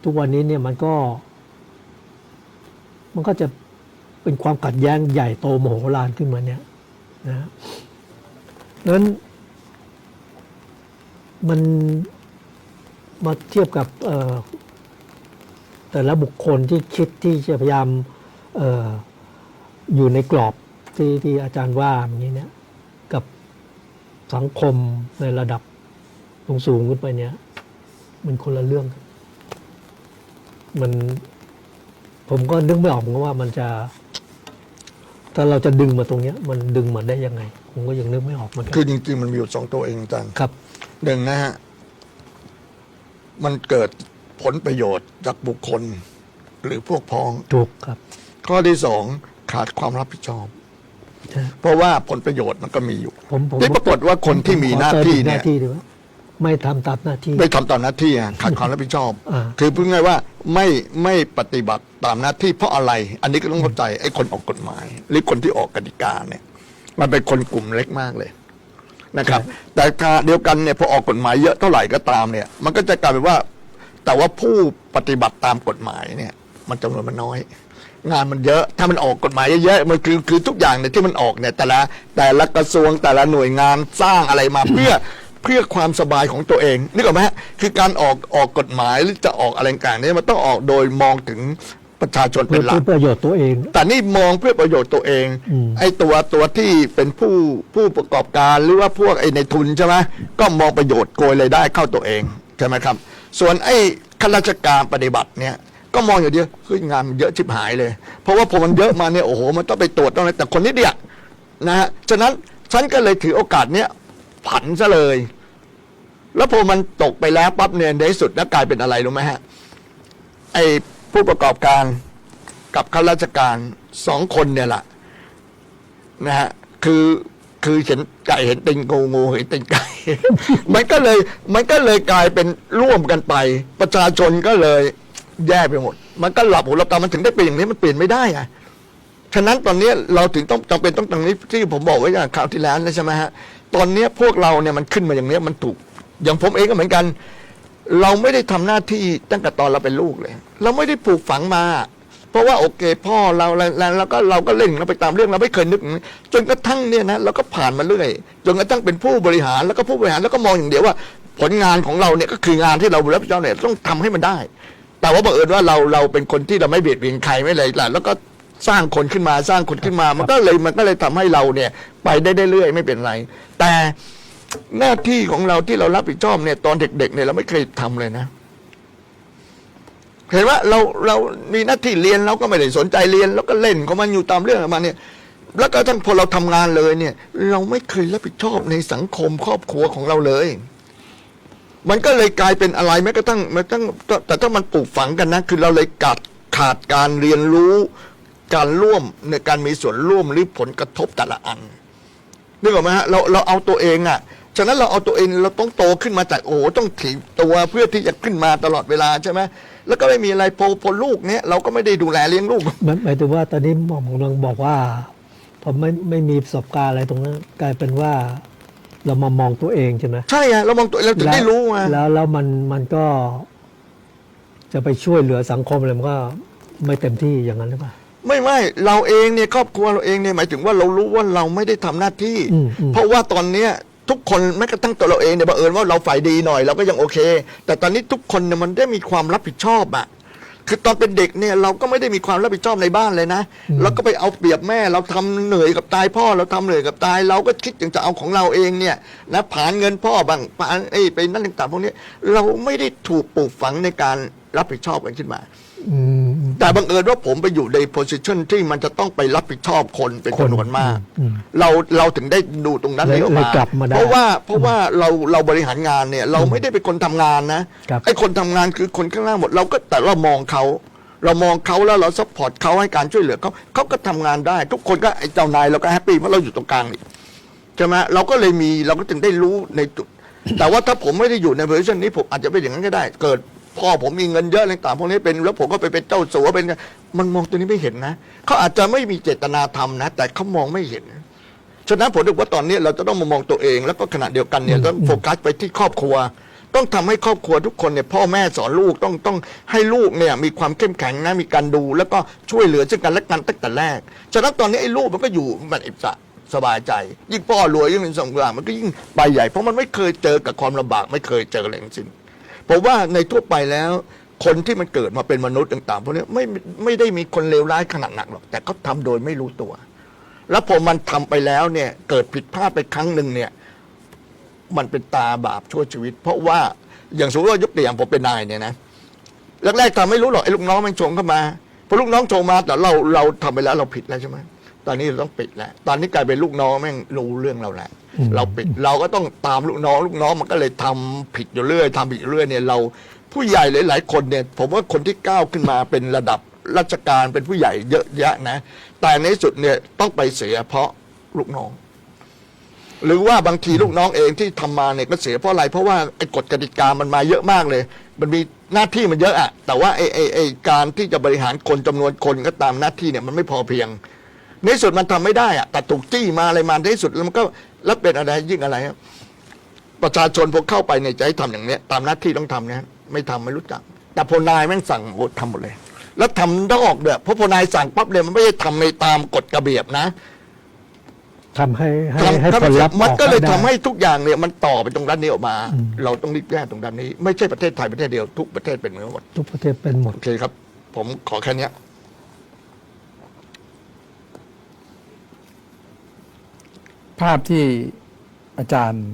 ทุกวันนี้เนี่ยมันก็จะเป็นความขัดแย้งใหญ่โตมโหฬารขึ้นมาเนี่ยนะนั้นมันมาเทียบกับแต่ละบุคคลที่คิดที่จะพยายามอยู่ในกรอบที่อาจารย์ว่าอย่างนี้เนี่ยกับสังคมในระดับสูงขึ้นไปเนี่ยมันคนละเรื่องกันผมก็นึกไม่ออกเหมือนกันว่ามันจะถ้าเราจะดึงมาตรงเนี้ยมันดึงมาได้ยังไงผมก็ยังนึกไม่ออกเหมือนกัน คือจริงๆมันมีอยู่สองตัวเองอาจารย์ ครับ หนึ่งนะฮะมันเกิดผลประโยชน์จากบุคคล หรือพวกพ้อง ถูกครับ ข้อที่สองขาดความรับผิดชอบ ใช่ เพราะว่าผลประโยชน์มันก็มีอยู่ ผม ที่ปรากฏว่าคนที่มีหน้าที่เนี่ย ขอติมหน้าที่ดีว่าไม่ทำตามหน้าที่ ไม่ทำตามหน้าที่อะขาดความรับผิดชอบ อ่า คือพูดง่ายๆว่าไม่ปฏิบัติตามหน้าที่เพราะอะไร อันนี้ก็ต้องเข้าใจไอ้คนออกกฎหมาย หรือคนที่ออกกติกาเนี่ย มันเป็นคนกลุ่มเล็กมากเลย นะครับ แต่การเดียวกันเนี่ยพอออกกฎหมายเยอะเท่าไหร่ก็ตามเนี่ยมันก็จะกลายเป็นว่าแต่ว่าผู้ปฏิบัติตามกฎหมายเนี่ยมันจำนวนมันน้อย งานมันเยอะถ้ามันออกกฎหมายเยอะๆมันคือทุกอย่างเนี่ยที่มันออกเนี่ยแต่ละกระทรวงแต่ละหน่วยงานสร้างอะไรมา เพื่อความสบายของตัวเองนึกออกไหมฮะคือการออกกฎหมายหรือจะออกอะไรต่างๆเนี่ยมันต้องออกโดยมองถึงประชาชน เพื่ เป็ อน หลัก ประโยชน์ตัวเอง แต่นี่มองเพื่อประโยชน์ตัวเอง ไอ้ตัวที่เป็นผู้ประกอบการหรือว่าพวกไอ้ในทุนใช่ไหมก็มองประโยชน์โกยรายได้เข้าตัวเองใช่ไหมครับส่วนไอ้ข้าราชการปฏิบัติเนี่ยก็มองอย่างเดียวคืองานมันเยอะชิบหายเลยเพราะว่าพอมันเยอะมาเนี่ยโอ้โหมันต้องไปตรวจต้องอะไรแต่คนนิดเดียวนะฮะฉะนั้นฉันก็เลยถือโอกาสเนี้ยผันซะเลยแล้วพอมันตกไปแล้วปั๊บเนี่ยในที่สุดแล้วกลายเป็นอะไรรู้ไหมฮะไอ้ผู้ประกอบการกับข้าราชการสองคนเนี่ยแหละนะฮะคือเห็นไก่เห็นติงงูเห็นติงไก่ มันก็เลยกลายเป็นร่วมกันไป ประชาชนก็เลยแย่ไปหมด มันก็หลับหูหลับตามันถึงได้เป็นอย่างนี้มันเปลี่ยนไม่ได้อะฉะนั้นตอนนี้เราถึงต้องจำเป็นต้องตรงนี้ที่ผมบอกไว้อย่างคราวที่แล้วนะใช่ไหมฮะตอนนี้พวกเราเนี่ยมันขึ้นมาอย่างนี้มันถูกอย่างผมเองก็เหมือนกัน เราไม่ได้ทำหน้าที่ตั้งแต่ตอนเราเป็นลูกเลย เราไม่ได้ปลูกฝังมา เพราะว่าโอเคพ่อเราก็เล่นเราไปตามเรื่องเราไม่เคยนึกจนกระทั่งเนี่ยนะเราก็ผ่านมาเรื่อยจนกระทั่งเป็นผู้บริหารแล้วก็ผู้บริหารแล้วก็มองอย่างเดียวว่าผลงานของเราเนี่ยก็คืองานที่เรารับผิดชอบเนี่ยต้องทำให้มันได้ แต่ว่าบังเอิญว่าเราเป็นคนที่เราไม่เบียดเบียนใครไม่อะไรแล้วก็สร้างคนขึ้นมามันก็เลยทำให้เราเนี่ยไปได้เรื่อยๆไม่เป็นไรแต่หน้าที่ของเราที่เรารับผิดชอบเนี่ยตอนเด็กๆเนี่ยเราไม่เคยทำเลยนะเห็นว่าเรามีหน้าที่เรียนเราก็ไม่ได้สนใจเรียนแล้วก็เล่นของมันอยู่ตามเรื่องของมันเนี่ยแล้วก็ทั้งพอเราทำงานเลยเนี่ยเราไม่เคยรับผิดชอบในสังคมครอบครัวของเราเลยมันก็เลยกลายเป็นอะไรแม้กระทั่งแต่ถ้ามันปลูกฝังกันนะคือเราเลยขาดการเรียนรู้การร่วมในการมีส่วนร่วมหรือผลกระทบแต่ละอันนึกออกไหมฮะเราเอาตัวเองอ่ะฉะนั้นเราเอาตัวเองเราต้องโตขึ้นมาจากต้องถีบตัวเพื่อที่จะขึ้นมาตลอดเวลาใช่ไหมแล้วก็ไม่มีอะไรพอลูกเนี้ยเราก็ไม่ได้ดูแลเลี้ยงลูกหมายถึงว่าตอนนี้หมอมกำลังบอกว่าพอไม่มีประสบการณ์อะไรตรงนั้นกลายเป็นว่าเรามามองตัวเองใช่ไหมใช่ไงเรามองตัวเราถึงได้รู้ไงแล้วมันก็จะไปช่วยเหลือสังคมอะไรมันก็ไม่เต็มที่อย่างนั้นหรือเปล่าไม่เราเองเนี่ยครอบครัวเราเองเนี่ยหมายถึงว่าเรารู้ว่าเราไม่ได้ทำหน้าที่เพราะว่าตอนเนี้ยทุกคนแม้กระทั่งตัวเราเองเนี่ยบังเอิญว่าเราฝ่ายดีหน่อยเราก็ยังโอเคแต่ตอนนี้ทุกคนเนี่ยมันได้มีความรับผิดชอบอะคือตอนเป็นเด็กเนี่ยเราก็ไม่ได้มีความรับผิดชอบในบ้านเลยนะเราก็ไปเอาเปรียบแม่เราทำเหนื่อยกับตายพ่อเราทำเหนื่อยกับตายเราก็คิดอย่างจะเอาของเราเองเนี่ยนะผ่านเงินพ่อบ้างผ่านไปนั่นต่างๆพวกนี้เราไม่ได้ถูกปลูกฝังในการรับผิดชอบกันขึ้นมาแต่บังเอิญว่าผมไปอยู่ในโพสิชันที่มันจะต้องไปรับผิดชอบคนเป็นจำนวนมากเราถึงได้ดูตรงนั้นเลยออกมาเพราะว่าเราบริหารงานเนี่ยเราไม่ได้เป็นคนทำงานนะไอ้คนทำงานคือคนข้างล่างหมดเราก็แต่เรามองเขาแล้วเราซัพพอร์ตเขาให้การช่วยเหลือเขาก็ทำงานได้ทุกคนก็ไอ้เจ้านายเราก็แฮปปี้เพราะเราอยู่ตรงกลางนี่ใช่ไหมเราก็เลยมีเราก็ถึงได้รู้ในจุดแต่ว่าถ้าผมไม่ได้อยู่ในโพสิชันนี้ผมอาจจะเป็นอย่างนั้นก็ได้เกิดพ่อผมมีเงินเยอะอะไรต่างพวกนี้เป็นแล้วผมก็ไปเป็นเจ้าสัวเป็นมันมองตัวนี้ไม่เห็นนะเขาอาจจะไม่มีเจตนาทำนะแต่เขามองไม่เห็นฉะนั้นผมรู้ว่าตอนนี้เราจะต้องมามองตัวเองแล้วก็ขณะเดียวกันเนี่ยต้องโฟกัสไปที่ครอบครัวต้องทำให้ครอบครัวทุกคนเนี่ยพ่อแม่สอนลูกต้องให้ลูกเนี่ยมีความเข้มแข็งนะมีการดูแล้วก็ช่วยเหลือซึ่งกันและกันตั้งแต่แรกฉะนั้นตอนนี้ไอ้ลูกมันก็อยู่มันอิสระสบายใจยิ่งพ่อรวยยิ่งเป็นสองอย่างมันก็ยิ่งไปใหญ่เพราะมันไม่เคยเจอกับความลำบากไม่เคยเจออะไรทั้งสิ้นผมว่าในทั่วไปแล้วคนที่มันเกิดมาเป็นมนุษย์ต่างๆพวกนี้ไม่ได้มีคนเลวร้ายขนาดหนักหรอกแต่เขาทำโดยไม่รู้ตัวแล้วพอมันทำไปแล้วเนี่ยเกิดผิดพลาดไปครั้งหนึ่งเนี่ยมันเป็นตาบาปชั่วชีวิตเพราะว่าอย่างสมมติว่ายกตัวอย่างผมเป็นนายเนี่ยนะแรกๆทำไม่รู้หรอกไอ้ลูกน้องมันชงเข้ามาพอลูกน้องชงมาแต่เราทำไปแล้วเราผิดแล้วใช่ไหมตอนนี้เราต้องปิดแล้วตอนนี้กลายเป็นลูกน้องแม่งรู้เรื่องเราแล้วเราปิดเราก็ต้องตามลูกน้องมันก็เลยทำผิดอยู่เรื่อยทำผิดเรื่อยเนี่ยเราผู้ใหญ่หลายๆคนเนี่ยผมว่าคนที่ก้าวขึ้นมาเป็นระดับราชการเป็นผู้ใหญ่เยอะแยะนะแต่ในที่สุดเนี่ยต้องไปเสียเพราะลูกน้องหรือว่าบางทีลูกน้องเองที่ทำมาเนี่ยก็เสียเพราะอะไรเพราะว่าไอ้กฎกติกามันมาเยอะมากเลยมันมีหน้าที่มันเยอะอะแต่ว่าไอ้การที่จะบริหารคนจำนวนคนก็ตามหน้าที่เนี่ยมันไม่พอเพียงในสุดมันทำไม่ได้อะแต่ถูกจี้มาอะไรมาในที่สุดแล้วมันก็ แล้วเป็นอะไรยิ่งอะไรครับประชาชนพอเข้าไปในใจทำอย่างเนี้ย ตามหน้าที่ต้องทำนะไม่ทำไม่รู้จัก แต่พอนายแม่งสั่งโอ้ทำหมดเลย แล้วทำต้องออกเด้อเพราะพอนายสั่งปั๊บเลยมันไม่ได้ทำในตามกฎระเบียบนะ ทำให้ ทำ ผลลัพธ์ มันก็เลย ออ ทำ ได้ ให้ทุกอย่างเนี่ยมันต่อไปตรงด้านนี้ออกมา เราต้องรีบแก้ตรงด้านนี้ ไม่ใช่ประเทศไทยประเทศเดียวทุกประเทศเป็นเหมือนกันหมด ทุกประเทศเป็นหมด โอเคครับ ผมขอแค่เนี้ย ภาพที่อาจารย์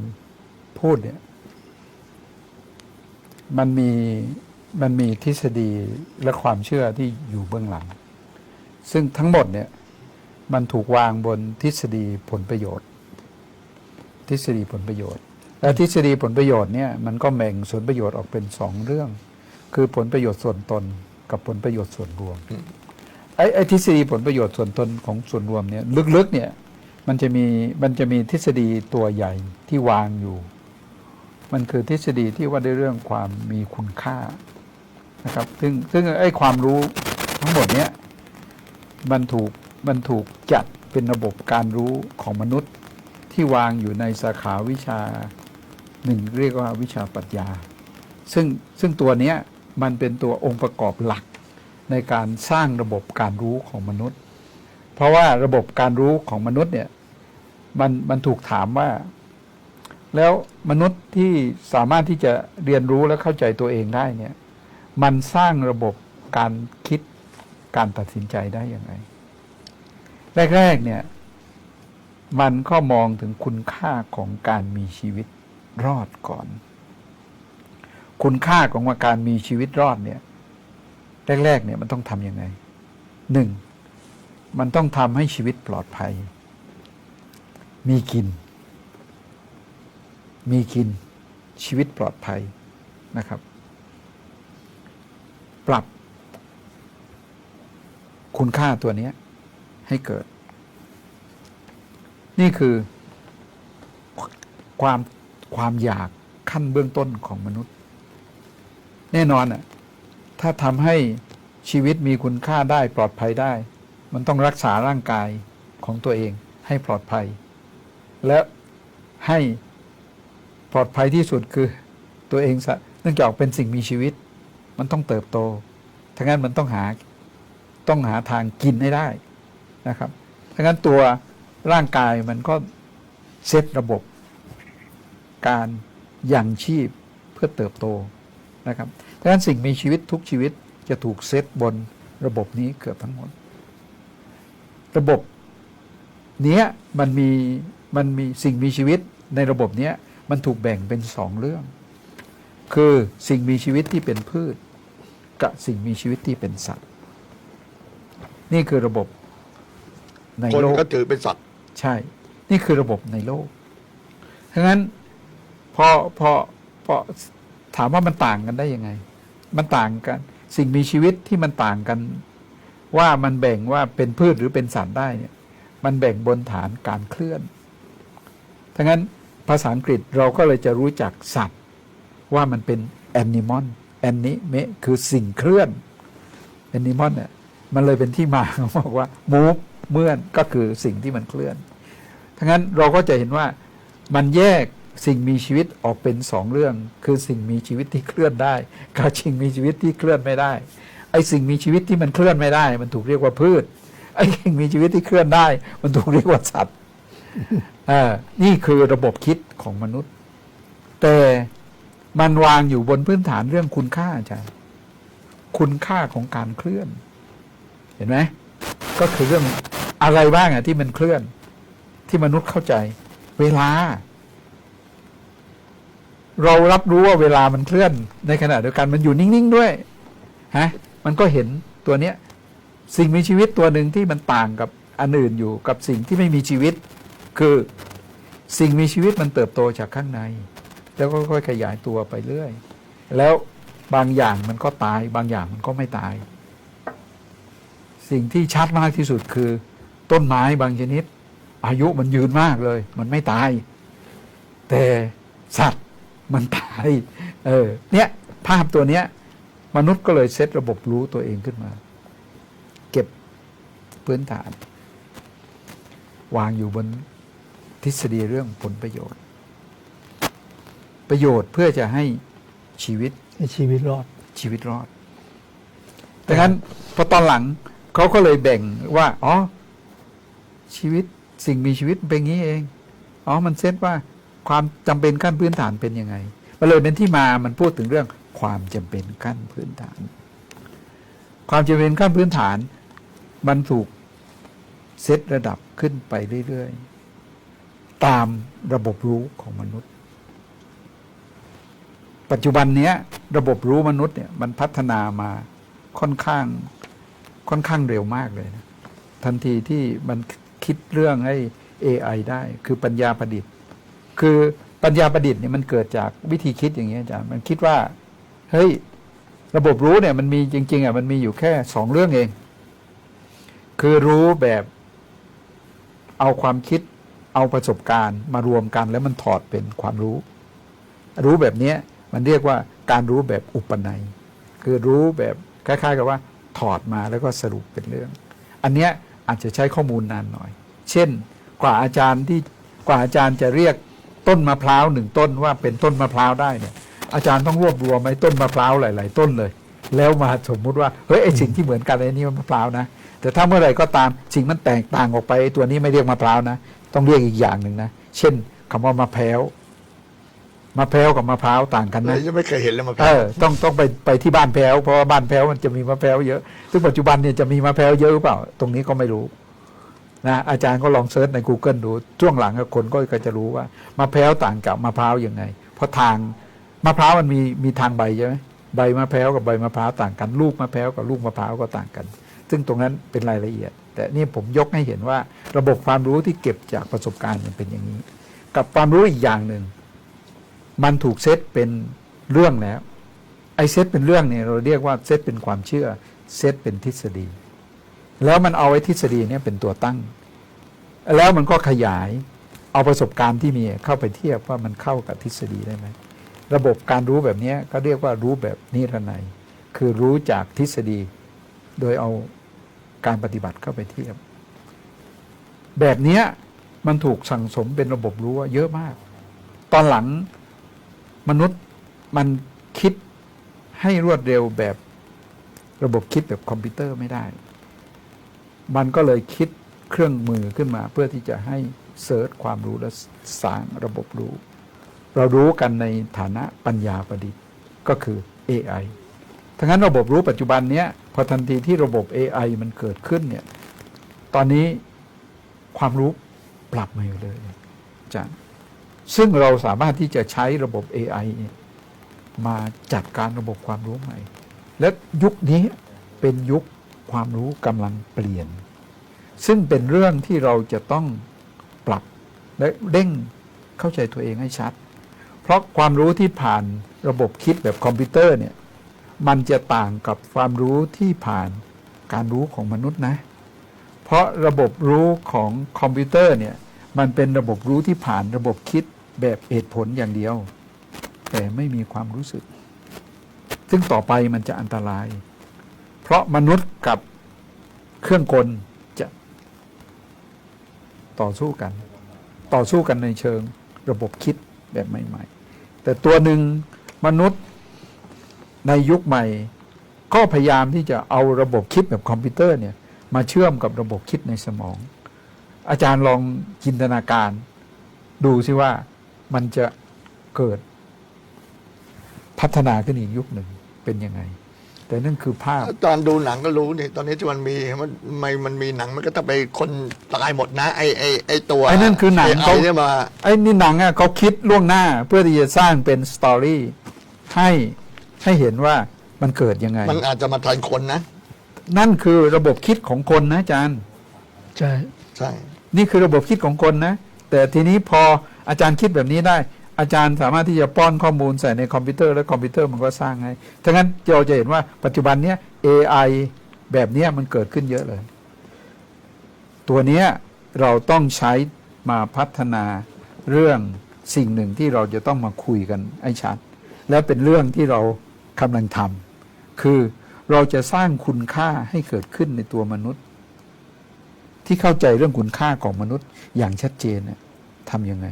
พูดเนี่ยมันมีทฤษฎีและความเชื่อที่อยู่เบื้องหลัง ซึ่งทั้งหมดเนี่ยมันถูกวางบนทฤษฎีผลประโยชน์ ทฤษฎีผลประโยชน์ และทฤษฎีผลประโยชน์เนี่ยมันก็แบ่งส่วนประโยชน์ออกเป็นสองเรื่อง คือผลประโยชน์ส่วนตนกับผลประโยชน์ส่วนรวม ไอ้ทฤษฎีผลประโยชน์ส่วนตนของส่วนรวมเนี่ยลึกๆเนี่ยมันจะมีทฤษฎีตัวใหญ่ที่วางอยู่ มันคือทฤษฎีที่ว่าด้วยเรื่องความมีคุณค่านะครับซึ่งไอ้ความรู้ทั้งหมดเนี้ยมันถูกจัดเป็นระบบการรู้ของมนุษย์ที่วางอยู่ในสาขาวิชาหนึ่งเรียกว่าวิชาปรัชญาซึ่งตัวเนี้ยมันเป็นตัวองค์ประกอบหลักในการสร้างระบบการรู้ของมนุษย์ เพราะว่าระบบการรู้ของมนุษย์เนี่ยมันถูกถามว่าแล้วมนุษย์ที่สามารถที่จะเรียนรู้และเข้าใจตัวเองได้เนี่ยมันสร้างระบบการคิดการตัดสินใจได้ยังไงแรกๆเนี่ยมันก็มองถึงคุณค่าของการมีชีวิตรอดก่อนคุณค่าของการมีชีวิตรอดเนี่ยแรกๆเนี่ยมันต้องทำยังไงหนึ่งมันต้องทำให้ชีวิตปลอดภัยมีกินชีวิตปลอดภัยนะครับปรับคุณค่าตัวนี้ให้เกิดนี่คือความอยากขั้นเบื้องต้นของมนุษย์แน่นอนอ่ะถ้าทำให้ชีวิตมีคุณค่าได้ปลอดภัยได้มันต้องรักษาร่างกายของตัวเองให้ปลอดภัยและให้ปลอดภัยที่สุดคือตัวเองเนื่องจากเป็นสิ่งมีชีวิตมันต้องเติบโตทั้งนั้นมันต้องหาทางกินให้ได้นะครับทั้งนั้นตัวร่างกายมันก็เซตระบบการยังชีพเพื่อเติบโตนะครับทั้งนั้นสิ่งมีชีวิตทุกชีวิตจะถูกเซตบนระบบนี้เกือบทั้งหมดระบบเนี้ยมันมีสิ่งมีชีวิตในระบบเนี้ยมันถูกแบ่งเป็นสองเรื่องคือสิ่งมีชีวิตที่เป็นพืชกับสิ่งมีชีวิตที่เป็นสัตว์นี่คือระบบใน คน โลก ก็ถือเป็นสัตว์ ใช่นี่คือระบบในโลกเพราะงั้นพอถามว่ามันต่างกันได้ยังไงมันต่างกันสิ่งมีชีวิตที่มันต่างกันว่ามันแบ่งว่าเป็นพืชหรือเป็นสัตว์ได้เนี่ยมันแบ่งบนฐานการเคลื่อนทั้งนั้นภาษาอังกฤษเราก็เลยจะรู้จักสัตว์ว่ามันเป็น animal คือสิ่งเคลื่อน animal เนี่ยมันเลยเป็นที่มาของบอกว่า move เมื่อนก็คือสิ่งที่มันเคลื่อนทั้งนั้นเราก็จะเห็นว่ามันแยกสิ่งมีชีวิตออกเป็นสองเรื่องคือสิ่งมีชีวิตที่เคลื่อนได้กับสิ่งมีชีวิตที่เคลื่อนไม่ได้ไอ้สิ่งมีชีวิตที่มันเคลื่อนไม่ได้มันถูกเรียกว่าพืชไอ้สิ่งมีชีวิตที่เคลื่อนได้มันถูกเรียกว่าสัตว์นี่คือระบบคิดของมนุษย์แต่มันวางอยู่บนพื้นฐานเรื่องคุณค่าอาจารย์คุณค่าของการเคลื่อนเห็นไหมก็คือเรื่องอะไรบ้างอะที่มันเคลื่อนที่มนุษย์เข้าใจเวลาเรารับรู้ว่าเวลามันเคลื่อนในขณะเดียวกันมันอยู่นิ่งๆด้วยมันก็เห็นตัวเนี้ยสิ่งมีชีวิตตัวหนึ่งที่มันต่างกับอันอื่นอยู่กับสิ่งที่ไม่มีชีวิตคือสิ่งมีชีวิตมันเติบโตจากข้างในแล้วก็ค่อยขยายตัวไปเรื่อยแล้วบางอย่างมันก็ตายบางอย่างมันก็ไม่ตายสิ่งที่ชัดมากที่สุดคือต้นไม้บางชนิดอายุมันยืนมากเลยมันไม่ตายแต่สัตว์มันตายเนี่ยภาพตัวเนี้ยมนุษย์ก็เลยเซตระบบรู้ตัวเองขึ้นมาเก็บพื้นฐานวางอยู่บน ทฤษฎีเรื่องผลประโยชน์เพื่อจะให้ชีวิต ให้ชีวิตรอด ดังนั้นพอตอนหลังเขาก็เลยแบ่งว่าอ๋อชีวิตสิ่งมีชีวิตเป็นอย่างนี้เองอ๋อมันเซตว่าความจำเป็นขั้นพื้นฐานเป็นยังไงมันเลยเป็นที่มามันพูดถึงเรื่องความจำเป็นขั้นพื้นฐาน ความจำเป็นขั้นพื้นฐานมันถูกเซตระดับขึ้นไปเรื่อยๆตามระบบรู้ของมนุษย์ปัจจุบันเนี้ยระบบรู้มนุษย์เนี่ยมันพัฒนามาค่อนข้างเร็วมากเลยนะทันทีที่มันคิดเรื่องให้ AI ได้คือปัญญาประดิษฐ์คือปัญญาประดิษฐ์เนี่ยมันเกิดจากวิธีคิดอย่างเงี้ยอาจารย์มันคิดว่าเฮ้ยระบบรู้เนี่ยมันมีจริงๆอ่ะมันมีอยู่แค่2 เรื่องเองคือรู้แบบเอาความคิดเอาประสบการณ์มารวมกันแล้วมันถอดเป็นความรู้แบบนี้มันเรียกว่าการรู้แบบอุปนัยคือรู้แบบคล้ายๆกับว่าถอดมาแล้วก็สรุปเป็นเรื่องอันเนี้ยอาจจะใช้ข้อมูลนานหน่อยเช่นกว่าอาจารย์จะเรียกต้นมะพร้าว1 ต้นว่าเป็นต้นมะพร้าวได้เนี่ยอาจารย์ต้องรวบรวมไอ้ต้นมะพร้าวหลายๆต้นเลยแล้วมาสมมุติว่าเฮ้ยไอ้สิ่งที่เหมือนกันไอ้นี่มันมะพร้าวนะแต่ถ้าเมื่อไหร่ก็ตามสิ่งมันแตกต่างออกไปตัวนี้ไม่เรียกมะพร้าวนะต้องเรียกอีกอย่างหนึ่งนะเช่นคำว่ามะแพร้วกับมะพร้าวต่างกันนะจะไม่เคยเห็นเลยมะพร้าวต้องไปที่บ้านแพร้วเพราะว่าบ้านแพร้วมันจะมีมะพร้าวเยอะซึ่งปัจจุบันเนี่ยจะมีมะพร้าวเยอะหรือเปล่าตรงนี้ก็ไม่รู้นะอาจารย์ก็ลองเซิร์ชใน Google ดูช่วงหลังคนก็จะรู้ว่ามะพร้าวต่างกับมะพร้าวยังไงเพราะทางมะพร้าวมันมีทางใบใช่ไหมใบมะพร้าวกับใบมะพร้าวต่างกันลูกมะพร้าวกับลูกมะพร้าวก็ต่างกันซึ่งตรงนั้นเป็นรายละเอียดแต่นี่ผมยกให้เห็นว่าระบบความรู้ที่เก็บจากประสบการณ์มันเป็นอย่างนี้กับความรู้อีกอย่างหนึ่งมันถูกเซตเป็นเรื่องแล้วไอ้เซตเป็นเรื่องเนี่ยเราเรียกว่าเซตเป็นความเชื่อเซตเป็นทฤษฎีแล้วมันเอาไว้ทฤษฎีเนี่ยเป็นตัวตั้งแล้วมันก็ขยายเอาประสบการณ์ที่มีเข้าไปเทียบว่ามันเข้ากับทฤษฎีได้ไหมระบบการรู้แบบนี้ก็เรียกว่ารู้แบบนิรนัยคือรู้จากทฤษฎีโดยเอาการปฏิบัติเข้าไปเทียบแบบนี้มันถูกสั่งสมเป็นระบบรู้เยอะมากตอนหลังมนุษย์มันคิดให้รวดเร็วแบบระบบคิดแบบคอมพิวเตอร์ไม่ได้มันก็เลยคิดเครื่องมือขึ้นมาเพื่อที่จะให้เสิร์ชความรู้และสร้างระบบรู้เรารู้กันในฐานะปัญญาประดิษฐ์ก็คือ AI ทั้งนั้นระบบรู้ปัจจุบันเนี้ยพอทันทีที่ระบบ AI มันเกิดขึ้นเนี่ยตอนนี้ความรู้ปรับมาอยู่เลยอาจารย์ซึ่งเราสามารถที่จะใช้ระบบ AI มาจัดการระบบความรู้ใหม่และยุคนี้เป็นยุคความรู้กำลังเปลี่ยนซึ่งเป็นเรื่องที่เราจะต้องปรับและเร่งเข้าใจตัวเองให้ชัดเพราะความรู้ที่ผ่านระบบคิดแบบคอมพิวเตอร์เนี่ยมันจะต่างกับความรู้ที่ผ่านการรู้ของมนุษย์นะเพราะระบบรู้ของคอมพิวเตอร์เนี่ยมันเป็นระบบรู้ที่ผ่านระบบคิดแบบเหตุผลอย่างเดียวแต่ไม่มีความรู้สึกซึ่งต่อไปมันจะอันตรายเพราะมนุษย์กับเครื่องกลจะต่อสู้กันในเชิงระบบคิดแบบใหม่ๆแต่ตัวหนึ่งมนุษย์ในยุคใหม่ก็พยายามที่จะเอาระบบคิดแบบคอมพิวเตอร์เนี่ยมาเชื่อมกับระบบคิดในสมองอาจารย์ลองจินตนาการดูสิว่ามันจะเกิดพัฒนาขึ้นอีกยุคหนึ่งเป็นยังไงแต่นั่นคือภาพตอนดูหนังก็รู้นี่ตอนนี้ที่มันมีหนังมันก็ต้องไปคนตายหมดนะไอตัวไอ้นั่นคือหนังเขาเนี่ยมาไอ้นี่หนังอ่ะเขาคิดล่วงหน้าเพื่อที่จะสร้างเป็นสตอรี่ให้เห็นว่ามันเกิดยังไงมันอาจจะมาแทนคนนะนั่นคือระบบคิดของคนนะอาจารย์ใช่นี่คือระบบคิดของคนนะแต่ทีนี้พออาจารย์คิดแบบนี้ได้อาจารย์สามารถที่จะป้อนข้อมูลใส่ในคอมพิวเตอร์แล้วคอมพิวเตอร์มันก็สร้างให้ทั้งนั้นเราจะเห็นว่าปัจจุบันนี้ AI แบบนี้มันเกิดขึ้นเยอะเลยตัวนี้เราต้องใช้มาพัฒนาเรื่องสิ่งหนึ่งที่เราจะต้องมาคุยกันให้ชัดและเป็นเรื่องที่เรากำลังทำคือเราจะสร้างคุณค่าให้เกิดขึ้นในตัวมนุษย์ที่เข้าใจเรื่องคุณค่าของมนุษย์อย่างชัดเจน ทำยังไง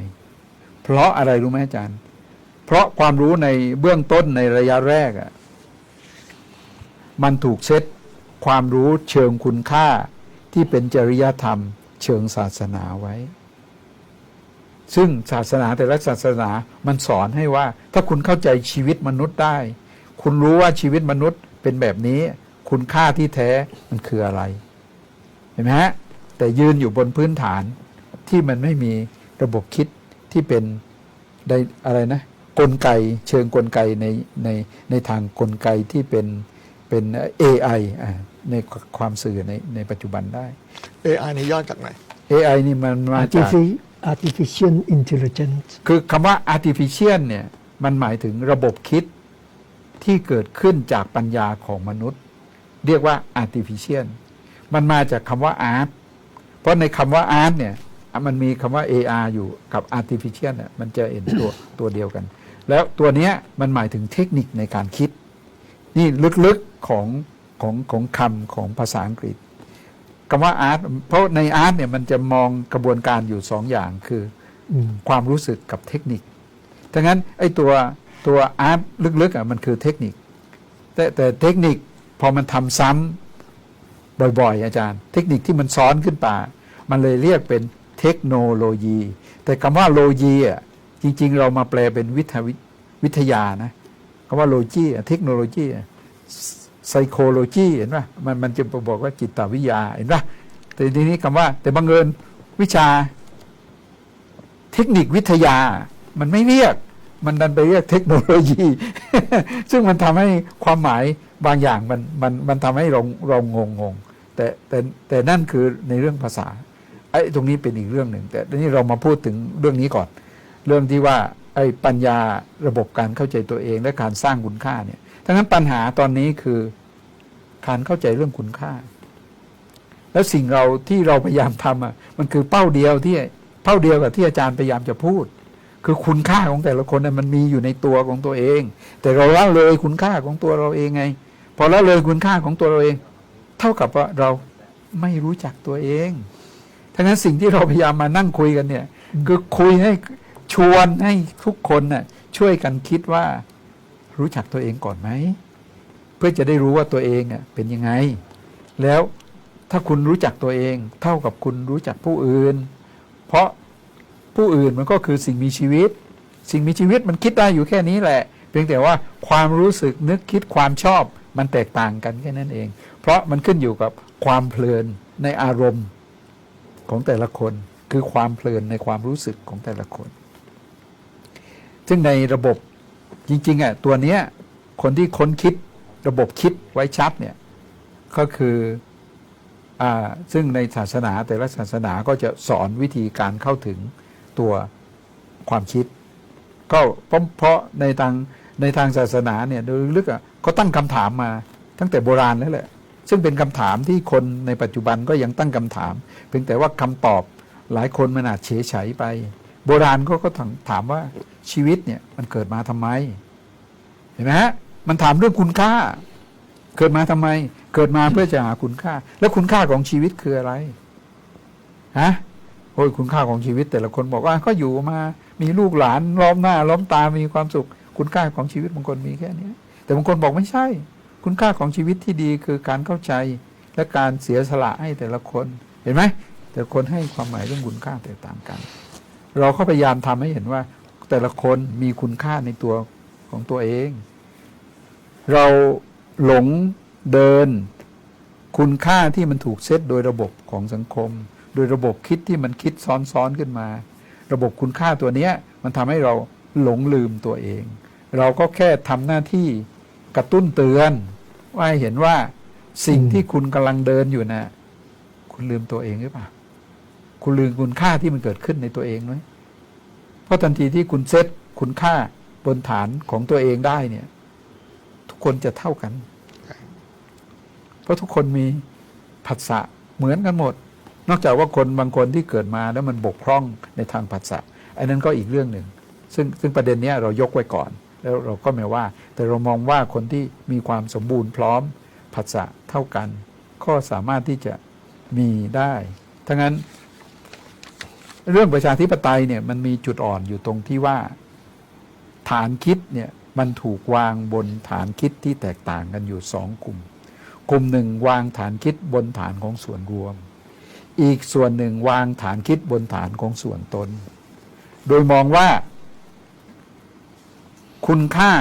เพราะอะไรรู้ไหมอาจารย์ เพราะความรู้ในเบื้องต้นในระยะแรกมันถูกเซตความรู้เชิงคุณค่าที่เป็นจริยธรรมเชิงศาสนาไว้ ซึ่งศาสนาแต่ละศาสนามันสอนให้ว่าถ้าคุณเข้าใจชีวิตมนุษย์ได้ คุณรู้ว่าชีวิตมนุษย์เป็นแบบนี้คุณค่าที่แท้มันคืออะไรเห็นไหมฮะแต่ยืนอยู่บนพื้นฐานที่มันไม่มีระบบคิดที่เป็นได้อะไรนะกลไกเชิงกลไกในทางกลไกที่เป็น AI ในความสื่อในปัจจุบันได้ AI นี่ย่อจากไหน AI นี่มันมาจาก artificial intelligence คือคำว่า artificial เนี่ยมันหมายถึงระบบคิดที่เกิดขึ้นจากปัญญาของมนุษย์เรียกว่า artificial มันมาจากคำว่า art เพราะในคำว่า art เนี่ยมันมีคำว่า AR อยู่กับ artificial เนี่ยมันจะเห็นตัวเดียวกัน แล้วตัวเนี้ยมันหมายถึงเทคนิคในการคิดนี่ลึกๆของคำของภาษาอังกฤษคำว่า art เพราะใน art เนี่ยมันจะมองกระบวนการอยู่สองอย่างคือความรู้สึกกับเทคนิคดังนั้นไอ้ตัวอาร์ตลึกๆมันคือเทคนิคแต่เทคนิคพอมันทำซ้ำบ่อยๆอาจารย์เทคนิคที่มันซ้อนขึ้นมามันเลยเรียกเป็นเทคโนโลยีแต่คำว่าโลยีจริงๆเรามาแปลเป็นวิทยานะคำว่าโลจีเทคโนโลยีไซโคโลจีเห็นป่ะมันจะบอกว่าจิตวิทยาเห็นป่ะแต่ทีนี้คำว่าแต่บังเอิญวิชาเทคนิควิทยามันไม่เรียกมันดันไปเรียกเทคโนโลยี ซึ่งมันทำให้ความหมายบางอย่างมันทำให้เรางงแต่นั่นคือในเรื่องภาษาไอ้ตรงนี้เป็นอีกเรื่องหนึ่งแต่ทีนี้เรามาพูดถึงเรื่องนี้ก่อนเรื่องที่ว่าไอ้ปัญญาระบบการเข้าใจตัวเองและการสร้างคุณค่าเนี่ยดังนั้นปัญหาตอนนี้คือการเข้าใจเรื่องคุณค่าแล้วสิ่งเราที่เราพยายามทำมันคือเป้าเดียวกับที่อาจารย์พยายามจะพูดคือคุณค่าของแต่ละคนมันมีอยู่ในตัวของตัวเองแต่เราละเลยคุณค่าของตัวเราเองไงพอละเลยคุณค่าของตัวเราเองเท่ากับว่าเราไม่รู้จักตัวเองทั้งนั้นสิ่งที่เราพยายามมานั่งคุยกันเนี่ยคือคุยให้ชวนให้ทุกคนน่ะช่วยกันคิดว่ารู้จักตัวเองก่อนไหมเพื่อจะได้รู้ว่าตัวเองเป็นยังไงแล้วถ้าคุณรู้จักตัวเองเท่ากับคุณรู้จักผู้อื่นเพราะผู้อื่นมันก็คือสิ่งมีชีวิตมันคิดได้อยู่แค่นี้แหละเพียงแต่ว่าความรู้สึกนึกคิดความชอบมันแตกต่างกันแค่นั้นเองเพราะมันขึ้นอยู่กับความเพลินในอารมณ์ของแต่ละคนคือความเพลินในความรู้สึกของแต่ละคนซึ่งในระบบจริงๆตัวเนี้ยคนที่ค้นคิดระบบคิดไว้ชัดเนี่ยก็คือซึ่งในศาสนาแต่ละศาสนาก็จะสอนวิธีการเข้าถึงตัวความคิดก็เพราะในทางศาสนาเนี่ยโดยลึกเขาตั้งคำถามมาตั้งแต่โบราณแล้วแหละซึ่งเป็นคำถามที่คนในปัจจุบันก็ยังตั้งคำถามเพียงแต่ว่าคำตอบหลายคนมันอาจเฉยเฉยไปโบราณก็ถามว่าชีวิตเนี่ยมันเกิดมาทำไมเห็นไหมฮะมันถามเรื่องคุณค่าเกิดมาทำไมเกิดมาเพื่อจะหาคุณค่าแล้วคุณค่าของชีวิตคืออะไรฮะโอ้ยคุณค่าของชีวิตแต่ละคนบอกว่าก็อยู่มามีลูกหลานล้อมหน้าล้อมตามีความสุขคุณค่าของชีวิตบางคนมีแค่นี้แต่บางคนบอกไม่ใช่คุณค่าของชีวิตที่ดีคือการเข้าใจและการเสียสละให้แต่ละคนเห็นไหมแต่ละคนให้ความหมายเรื่องคุณค่าแตกต่างกันเราก็พยายามทำให้เห็นว่าแต่ละคนมีคุณค่าในตัวของตัวเองเราหลงเดินคุณค่าที่มันถูกเซตโดยระบบของสังคมโดยระบบคิดที่มันคิดซ้อนๆขึ้นมาระบบคุณค่าตัวนี้มันทำให้เราหลงลืมตัวเองเราก็แค่ทำหน้าที่กระตุ้นเตือนว่าให้เห็นว่าสิ่งที่คุณกำลังเดินอยู่นะคุณลืมตัวเองหรือเปล่าคุณลืมคุณค่าที่มันเกิดขึ้นในตัวเองไหมเพราะทันทีที่คุณเซตคุณค่าบนฐานของตัวเองได้เนี่ยทุกคนจะเท่ากันเพราะทุกคนมีผัสสะเหมือนกันหมดนอกจากว่าคนบางคนที่เกิดมาแล้วมันบกพร่องในทางผัสสะอันนั้นก็อีกเรื่องหนึ่งซึ่งประเด็นนี้เรายกไว้ก่อนแล้วเราก็ไม่ว่าแต่เรามองว่าคนที่มีความสมบูรณ์พร้อมผัสสะเท่ากันก็สามารถที่จะมีได้ทั้งนั้น เรื่องประชาธิปไตยเนี่ยมันมีจุดอ่อนอยู่ตรงที่ว่าฐานคิดเนี่ยมันถูกวางบนฐานคิดที่แตกต่างกันอยู่สองกลุ่ม กลุ่มหนึ่งวางฐานคิดบนฐานของส่วนรวม อีกส่วนหนึ่งวางฐานคิดบนฐานของส่วนตน โดยมองว่าคุณค่า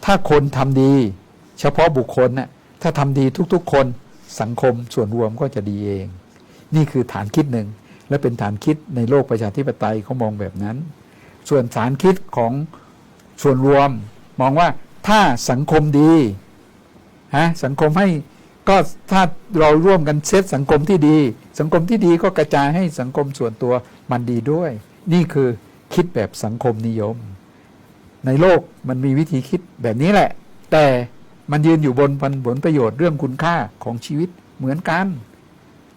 ถ้าคนทำดีเฉพาะบุคคลน่ะถ้าทำดีทุกๆคนสังคมส่วนรวมก็จะดีเอง นี่คือฐานคิดหนึ่งและเป็นฐานคิดในโลกประชาธิปไตยเขามองแบบนั้น ส่วนฐานคิดของส่วนรวมมองว่าถ้าสังคมดีสังคมให้ก็ถ้าเราร่วมกันเซตสังคมที่ดี สังคมที่ดีก็กระจายให้สังคมส่วนตัวมันดีด้วย นี่คือคิดแบบสังคมนิยมในโลกมันมีวิธีคิดแบบนี้แหละ แต่มันยืนอยู่บนผลประโยชน์เรื่องคุณค่าของชีวิตเหมือนกัน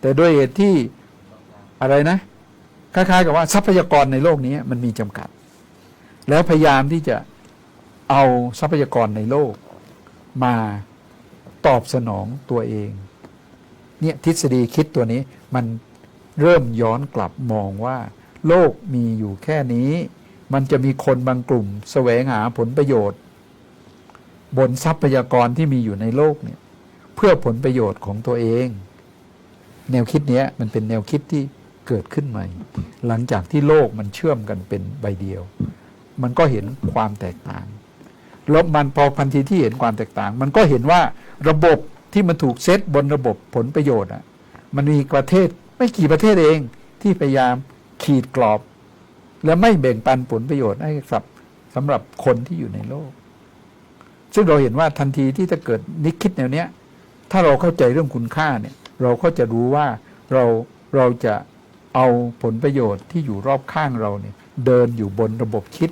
แต่ด้วยเหตุที่อะไรนะคล้ายๆกับว่าทรัพยากรในโลกนี้มันมีจำกัด แล้วพยายามที่จะเอาทรัพยากรในโลกมาตอบสนองตัวเองเนี่ยทฤษฎีคิดตัวนี้มันเริ่มย้อนกลับมองว่าโลกมีอยู่แค่นี้มันจะมีคนบางกลุ่มแสวงหาผลประโยชน์บนทรัพยากรที่มีอยู่ในโลกเนี่ยเพื่อผลประโยชน์ของตัวเองแนวคิดนี้มันเป็นแนวคิดที่เกิดขึ้นใหม่หลังจากที่โลกมันเชื่อมกันเป็นใบเดียวมันก็เห็นความแตกต่างแล้วมันพอพันทีที่เห็นความแตกต่าง มันก็เห็นว่าระบบที่มันถูกเซตบนระบบผลประโยชน์มันมีประเทศไม่กี่ประเทศเองที่พยายามขีดกรอบและไม่แบ่งปันผลประโยชน์ให้กับสำหรับคนที่อยู่ในโลกซึ่งเราเห็นว่าทันทีที่จะเกิดนิคิดแนวเนี้ยถ้าเราเข้าใจเรื่องคุณค่าเนี่ยเราก็จะรู้ว่าเราจะเอาผลประโยชน์ที่อยู่รอบข้างเราเนี่ยเดินอยู่บนระบบคิด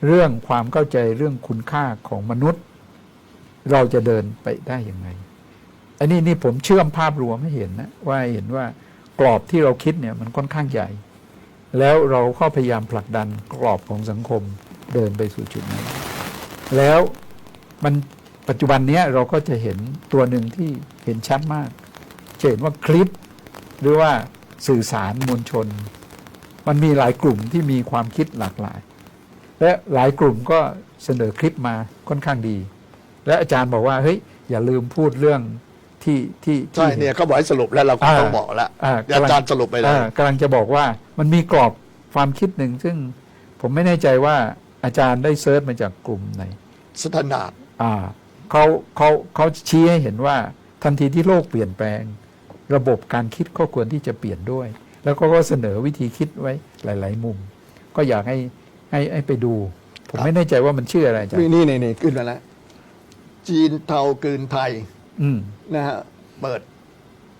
เรื่องความเข้าใจเรื่องคุณค่าของมนุษย์เราจะเดินไปได้ยังไงอันนี้นี่ผมเชื่อมภาพรวมให้เห็นนะว่าเห็นว่ากรอบที่เราคิดเนี่ยมันค่อนข้างใหญ่แล้วเราก็พยายามผลักดันกรอบของสังคมเดินไปสู่จุดนั้นแล้วมันปัจจุบันนี้เราก็จะเห็นตัวหนึ่งที่เห็นชัดมากจะเห็นว่าคลิปหรือว่าสื่อสารมวลชนมันมีหลายกลุ่มที่มีความคิดหลากหลายและหลายกลุ่มก็เสนอคลิปมาค่อนข้างดีและอาจารย์บอกว่าเฮ้ยอย่าลืมพูดเรื่องที่ใช่เนี่ยเขาบอกให้สรุปแล้วเราก็ต้องบอกแล้วอาจารย์สรุปไปเลยกำลังจะบอกว่ามันมีกรอบความคิดหนึ่งซึ่งผมไม่แน่ใจว่าอาจารย์ได้เซิร์ชมาจากกลุ่มไหนสแตนดาร์ดเขาชี้ให้เห็นว่าทันทีที่โลกเปลี่ยนแปลงระบบการคิดก็ควรที่จะเปลี่ยนด้วยแล้วก็เสนอวิธีคิดไว้หลายๆมุมก็อยากให้ไปดูผมไม่แน่ใจว่ามันชื่ออะไรอาจารย์นี่ขึ้นมาแล้วจีนเทากลืนไทยนะฮะเปิด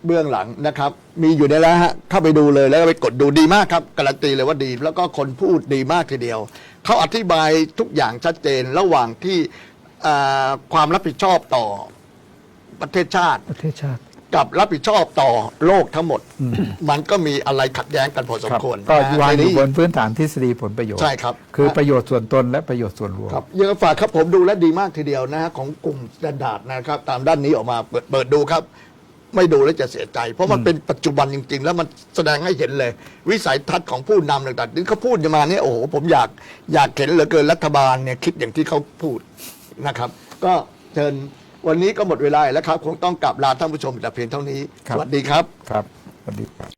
เบื้องหลังนะครับมีอยู่ในแล้วฮะเข้าไปดูเลยแล้วก็ไปกดดูดีมากครับการันตีเลยว่าดีแล้วก็คนพูดดีมากทีเดียวเขาอธิบายทุกอย่างชัดเจนระหว่างที่ความรับผิดชอบต่อประเทศชาติกับรับผิดชอบต่อโลกทั้งหมดมันก็มีอะไรขัดแย้งกันพอสมควรก็วางอยู่บนพื้นฐานทฤษฎีผลประโยชน์ใช่ครับคือประโยชน์ส่วนตนและประโยชน์ส่วนรวมครับยังฝากครับผมดูแลดีมากทีเดียวนะฮะของกลุ่มสแตนดาร์ดนะครับตามด้านนี้ออกมาเปิดดูครับไม่ดูแล้วจะเสียใจเพราะมันเป็นปัจจุบันจริงๆแล้วมันแสดงให้เห็นเลยวิสัยทัศน์ของผู้นำต่างๆที่เขาพูดมาเนี่ยโอ้โหผมอยากเห็นเหลือเกินรัฐบาลเนี่ยคิดอย่างที่เขาพูดนะครับก็เชิญวันนี้ก็หมดเวลาแล้วครับคงต้องกลับลาท่านผู้ชมแต่เพียงเท่านี้สวัสดีครับครับสวัสดีครับ